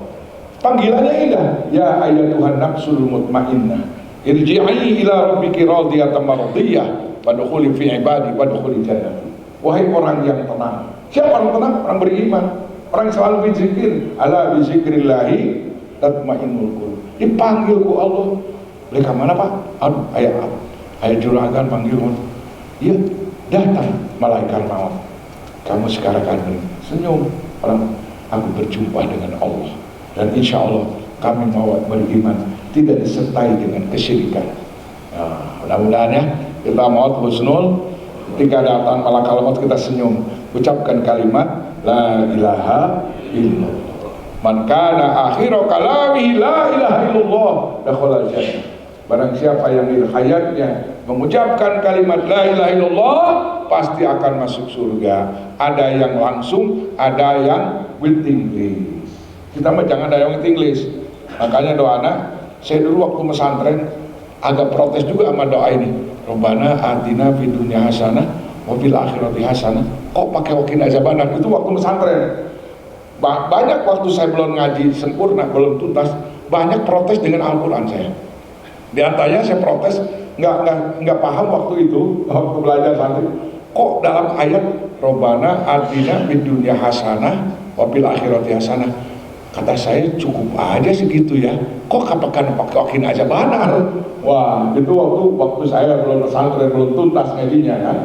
Panggilannya indah. Ya ayyatuhan nafsul mutmainnah, irji'i ila rabbiki radiyatan maradiyah, wadkhuli fi ibadi wadkhuli jannati. Wahai orang yang tenang. Siapa orang tenang? Orang beriman. Orang yang selalu berzikir. Ala bizikrillahi tatmainnul qulub. Dipanggil ku Allah. Mereka mana Pak? Aduh, ayah juragan panggil. Iya, datang malaikat maut. Kamu sekarang akan senyum. Orang, aku berjumpa dengan Allah. Dan insya Allah kami mau beriman, tidak disertai dengan kesyirikan. Nah, mudah-mudahan ya, kita maut husnul. Ketika datang malaikat maut kita senyum, ucapkan kalimat la ilaha illallah. Man kana akhiru kalamihi la ilaha illallah dakhala jannah. Barang siapa yang di hayatnya mengucapkan kalimat la ilaha illallah, pasti akan masuk surga. Ada yang langsung, ada yang waiting list. Kita mah jangan ada yang waiting list. Makanya doa anak, saya dulu waktu pesantren agak protes juga sama doa ini. Rabbana atina fid dunya hasanah wa fil akhirati hasanah. Kok pakai wakil azabana? Itu waktu pesantren. Banyak waktu saya belum ngaji sempurna, belum tuntas, banyak protes dengan Al-Quran saya. Di antaranya saya protes nggak paham waktu itu, waktu belajar santri, kok dalam ayat Rabbana atina fid dunya hasanah wa fil akhirati hasanah, kata saya cukup aja segitu ya, kok katakan pakai wakil aja benar. Wah, itu waktu saya belum pesantren, belum tuntas ngajinya kan.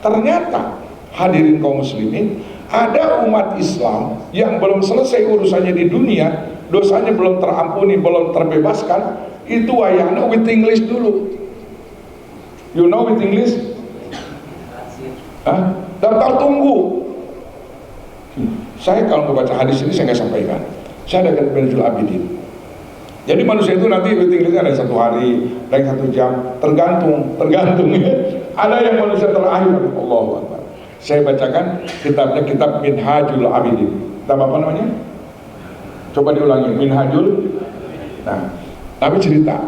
Ternyata hadirin kaum muslimin, ada umat Islam yang belum selesai urusannya di dunia, dosanya belum terampuni, belum terbebaskan, itu wayahnya waiting list dulu. You know waiting list? Daftar tunggu. Saya kalau membaca hadis ini saya nggak sampaikan. Saya ada Minhajul Abidin. Jadi manusia itu nanti waiting listnya ada 1 hari, ada 1 jam, tergantung. Ada yang manusia terakhir. Allahu Akbar. Saya bacakan kitabnya, kitab Minhajul Abidin. Kitab apa namanya? Coba diulangi, Minhajul. Nah, tapi cerita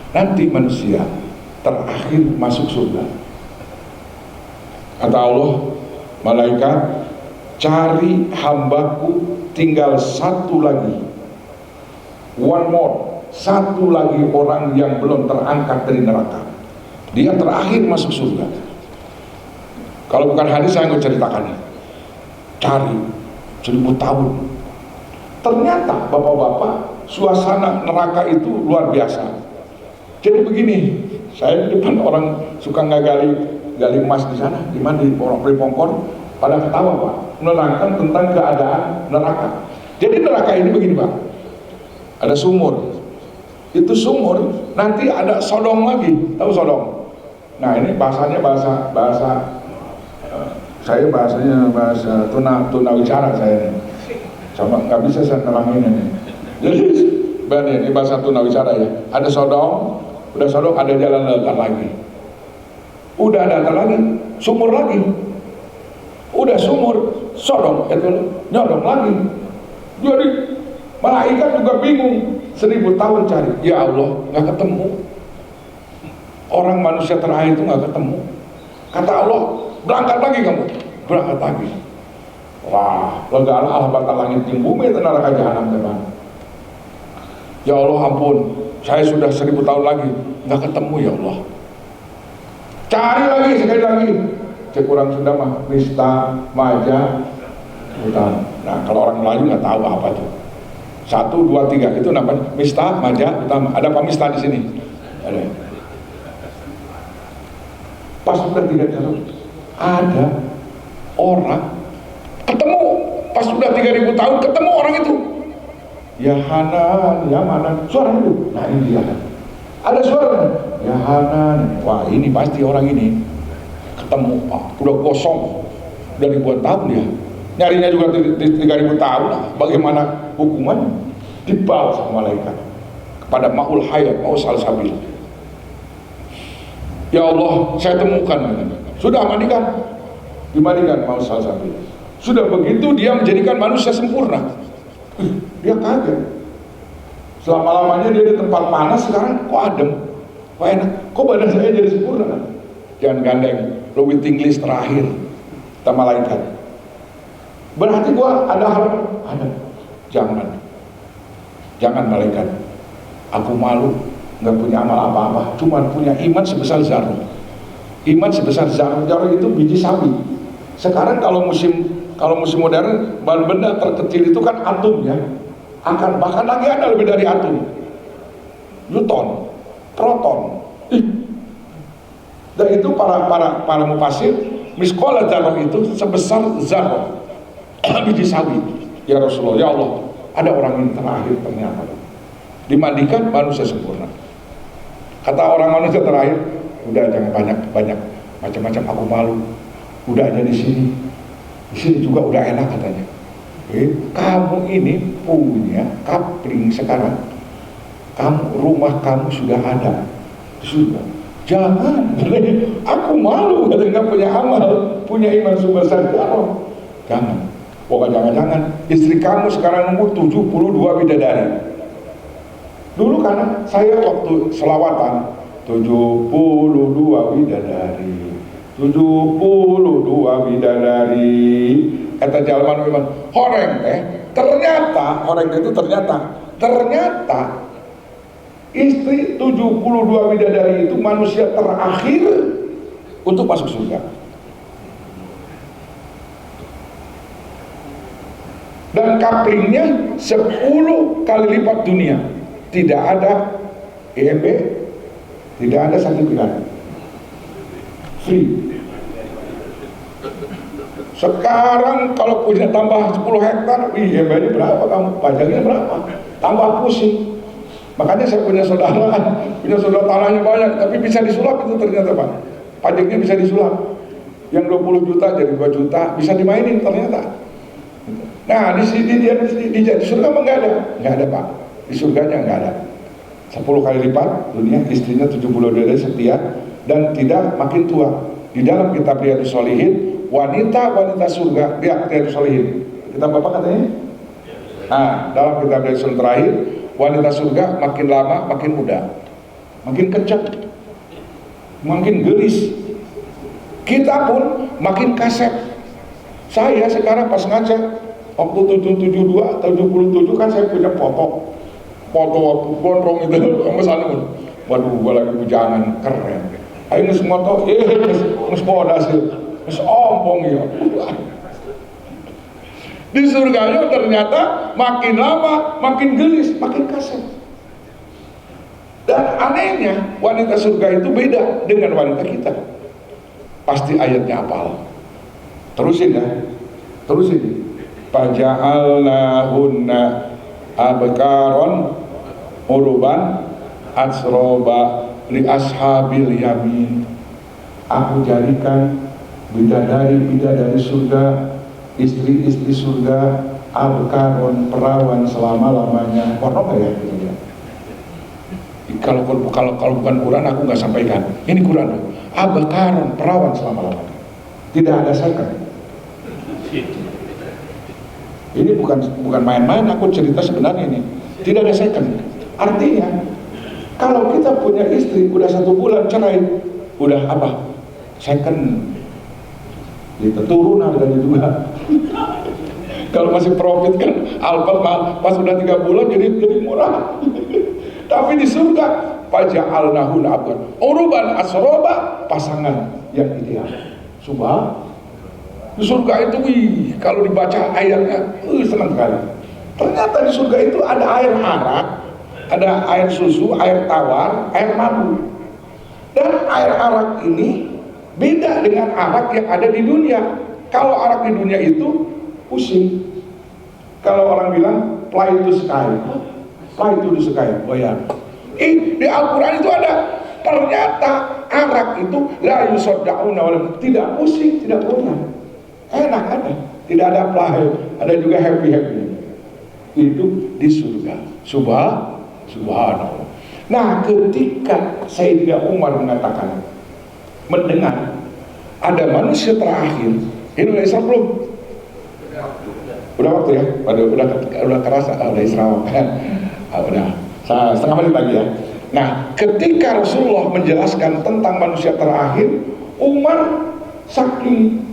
nanti manusia terakhir masuk surga. Kata Allah, malaikat, cari hambaku tinggal satu lagi, one more, satu lagi orang yang belum terangkat dari neraka. Dia terakhir masuk surga. Kalau bukan hadis saya nggak ceritakannya. Cari 1000 tahun. Ternyata bapak-bapak, suasana neraka itu luar biasa. Jadi begini, saya di depan orang suka nggak gali emas di sana, di mana di Pongkor, pada ketawa Pak, menerangkan tentang keadaan neraka. Jadi neraka ini begini Pak, ada sumur, itu sumur nanti ada sodong lagi, tahu sodong? Nah ini bahasanya saya bahasanya bahasa tunawicara saya, sama nggak bisa saya terangin ini. Jadi ini bahasa tunawicara ya, ada sodong, udah sodong ada jalan lebar lagi. Udah datang lagi, sumur lagi. Udah sumur, sodong, itu nyodong lagi. Jadi malaikat juga bingung, 1000 tahun cari. Ya Allah, nggak ketemu. Orang manusia terakhir itu nggak ketemu. Kata Allah, berangkat lagi kamu, berangkat lagi. Wah, legalah Allah batal langit di bumi itu neraka jahanam teman. Ya Allah ampun, saya sudah 1000 tahun lagi nggak ketemu ya Allah. Cari lagi sekali lagi, cek orang Sunda mah Mista, Maja, Utama. Nah kalau orang Melayu nggak tahu apa itu. 1, 2, 3 itu namanya Mista, Maja, Utama. Ada Pak Mista di sini. Ada. Pas sudah tidak terus, ada orang ketemu. Pas sudah 3000 tahun ketemu orang itu. Ya Hanan, ya Manan, suara itu. Nah ini dia. Ada suara. Ya Hanan, wah ini pasti orang ini ketemu, udah kosong, udah ribuan tahun dia, nyarinya juga 3000 tahun. Bagaimana hukumannya? Dibawa sama malaikat kepada Ma'ul Hayat, Ma'ul Salsabil. Ya Allah, saya temukan. Sudah mandikan, dimandikan Ma'ul Salsabil. Sudah begitu dia menjadikan manusia sempurna. Dia kaget. Selama-lamanya dia di tempat panas, sekarang kok adem, kok enak, kok badan saya jadi sempurna. Jangan gandeng, Louis Tinglis terakhir kita malaikat. Berarti gua ada hal, ada. Jangan malaikat. Aku malu, nggak punya amal apa-apa, cuma punya iman sebesar zarah. Iman sebesar zarah itu biji sawi. Sekarang kalau musim modern, bahan benda terkecil itu kan atom ya. Akan bahkan lagi ada lebih dari atom, newton, proton. Dan itu para mufasir miskola zarah itu sebesar zarah biji sawi. Ya Rasulullah, ya Allah, ada orang ini terakhir ternyata dimandikan manusia sempurna. Kata orang manusia terakhir, udah jangan banyak macam-macam, aku malu. Udah aja di sini juga udah enak katanya. Kamu ini punya kapling sekarang, rumah kamu sudah ada, sudah. Jangan, aku malu katanya, nggak punya amal, punya iman sebesar zarah. Jangan, pokoknya jangan. Istri kamu sekarang nunggu 72 bidadari. Dulu karena saya waktu selawatan 72 bidadari, 72 bidadari. Kata Jalman memang horeng ternyata istri 72 bidadari itu manusia terakhir untuk masuk surga. Dan kaplingnya 10 kali lipat dunia. Tidak ada EMB, tidak ada sertifikat, free. Sekarang kalau punya tambah 10 hektar, EMB-nya berapa kamu? Pajaknya berapa? Tambah pusing. Makanya saya punya saudara tanahnya banyak, tapi bisa disulap itu ternyata Pak. Pajaknya bisa disulap. Yang 20 juta jadi 2 juta, bisa dimainin ternyata. Nah di surga mah nggak ada Pak. Di surganya nggak ada. 10 kali lipat dunia, istrinya 70 dari setia dan tidak makin tua. Di dalam kitab Riyadhus Shalihin, wanita surga, Riyadhus Shalihin. Kitab apa katanya? Nah, dalam kitab Riyadhus Shalihin terakhir, wanita surga makin lama makin muda, makin kencang. makin gelis. Kita pun makin kaset. Saya sekarang pas ngaca waktu 772 77 kan saya punya foto waktu gondrong itu sama Sanun. Waduh, gua lagi bujangan keren. Ayo nges moto, nges podas, nges ompong ya. Di surganya ternyata makin lama makin gelis, makin kaset. Dan anehnya wanita surga itu beda dengan wanita kita. Pasti ayatnya apal. Terusin ya, terusin. Faja'alnahunna abkaron uruban asroba li ashabil yamin. Aku jadikan bidadari surga, istri-istri surga, abkaron, perawan selama-lamanya. Kono gak ya? Kalau bukan Quran aku nggak sampaikan. Ini Quran. Abkaron, perawan selama-lamanya. Tidak ada second. Ini bukan main-main, aku cerita sebenarnya ini. Tidak ada second. Artinya, kalau kita punya istri udah 1 bulan cerai, udah apa? Second. Gitu, turun harganya juga. Kalau masih profit kan, Alphard pas udah 3 bulan jadi murah. Tapi di surga, faja'alnahun abkan uruban asroba, pasangan yang ideal. Subhan. Di surga itu, kalau dibaca ayatnya, senang sekali. Ternyata di surga itu ada air arak, ada air susu, air tawar, air madu. Dan air arak ini beda dengan arak yang ada di dunia. Kalau arak di dunia itu pusing. Kalau orang bilang fly to sky, fly to the sky, bayar. Di Al-Quran itu ada. Ternyata arak itu la yusaddauna wala, tidak pusing, tidak goyah. Enak ada, tidak ada fly, ada juga happy. Itu di surga. Subhanallah. Nah, ketika Sayyidina Umar mengatakan, mendengar ada manusia terakhir, ini udah Isra belum? Udah waktu ya? Udah kerasa, udah Isra kan? Udah setengah menit lagi ya. Nah, ketika Rasulullah menjelaskan tentang manusia terakhir, Umar saking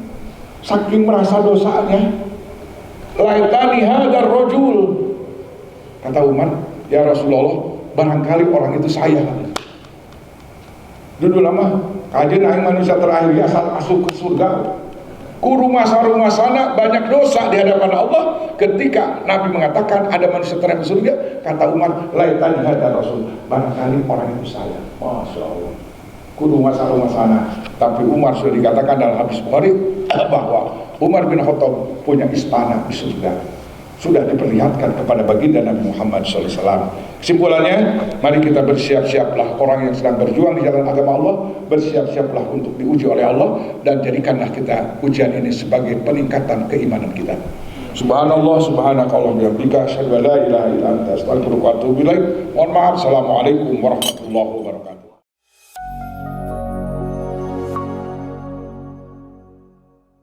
merasa dosanya, laitani hadar rajul, kata Umar, ya Rasulullah, barangkali orang itu saya. Dulu lama kajian aing manusia terakhir ya, asal masuk ke surga, ku rumah sana banyak dosa di hadapan Allah. Ketika Nabi mengatakan ada manusia terakhir ke surga, kata Umar, laitani hadar rasul, barangkali orang itu saya. Masya Allah, ku rumah sana. Tapi Umar sudah dikatakan dalam hadis Bukhari bahwa Umar bin Khattab punya istana di surga, sudah diperlihatkan kepada baginda Nabi Muhammad SAW. Kesimpulannya, mari kita bersiap-siaplah orang yang sedang berjuang di jalan agama Allah, bersiap-siaplah untuk diuji oleh Allah, dan jadikanlah kita ujian ini sebagai peningkatan keimanan kita. Subhanallah, subhanakallah bihamdika, asyhadu an la ilaha illa anta, astaghfiruka wa atubu ilaik. Mohon maaf. Assalamualaikum warahmatullahi wabarakatuh.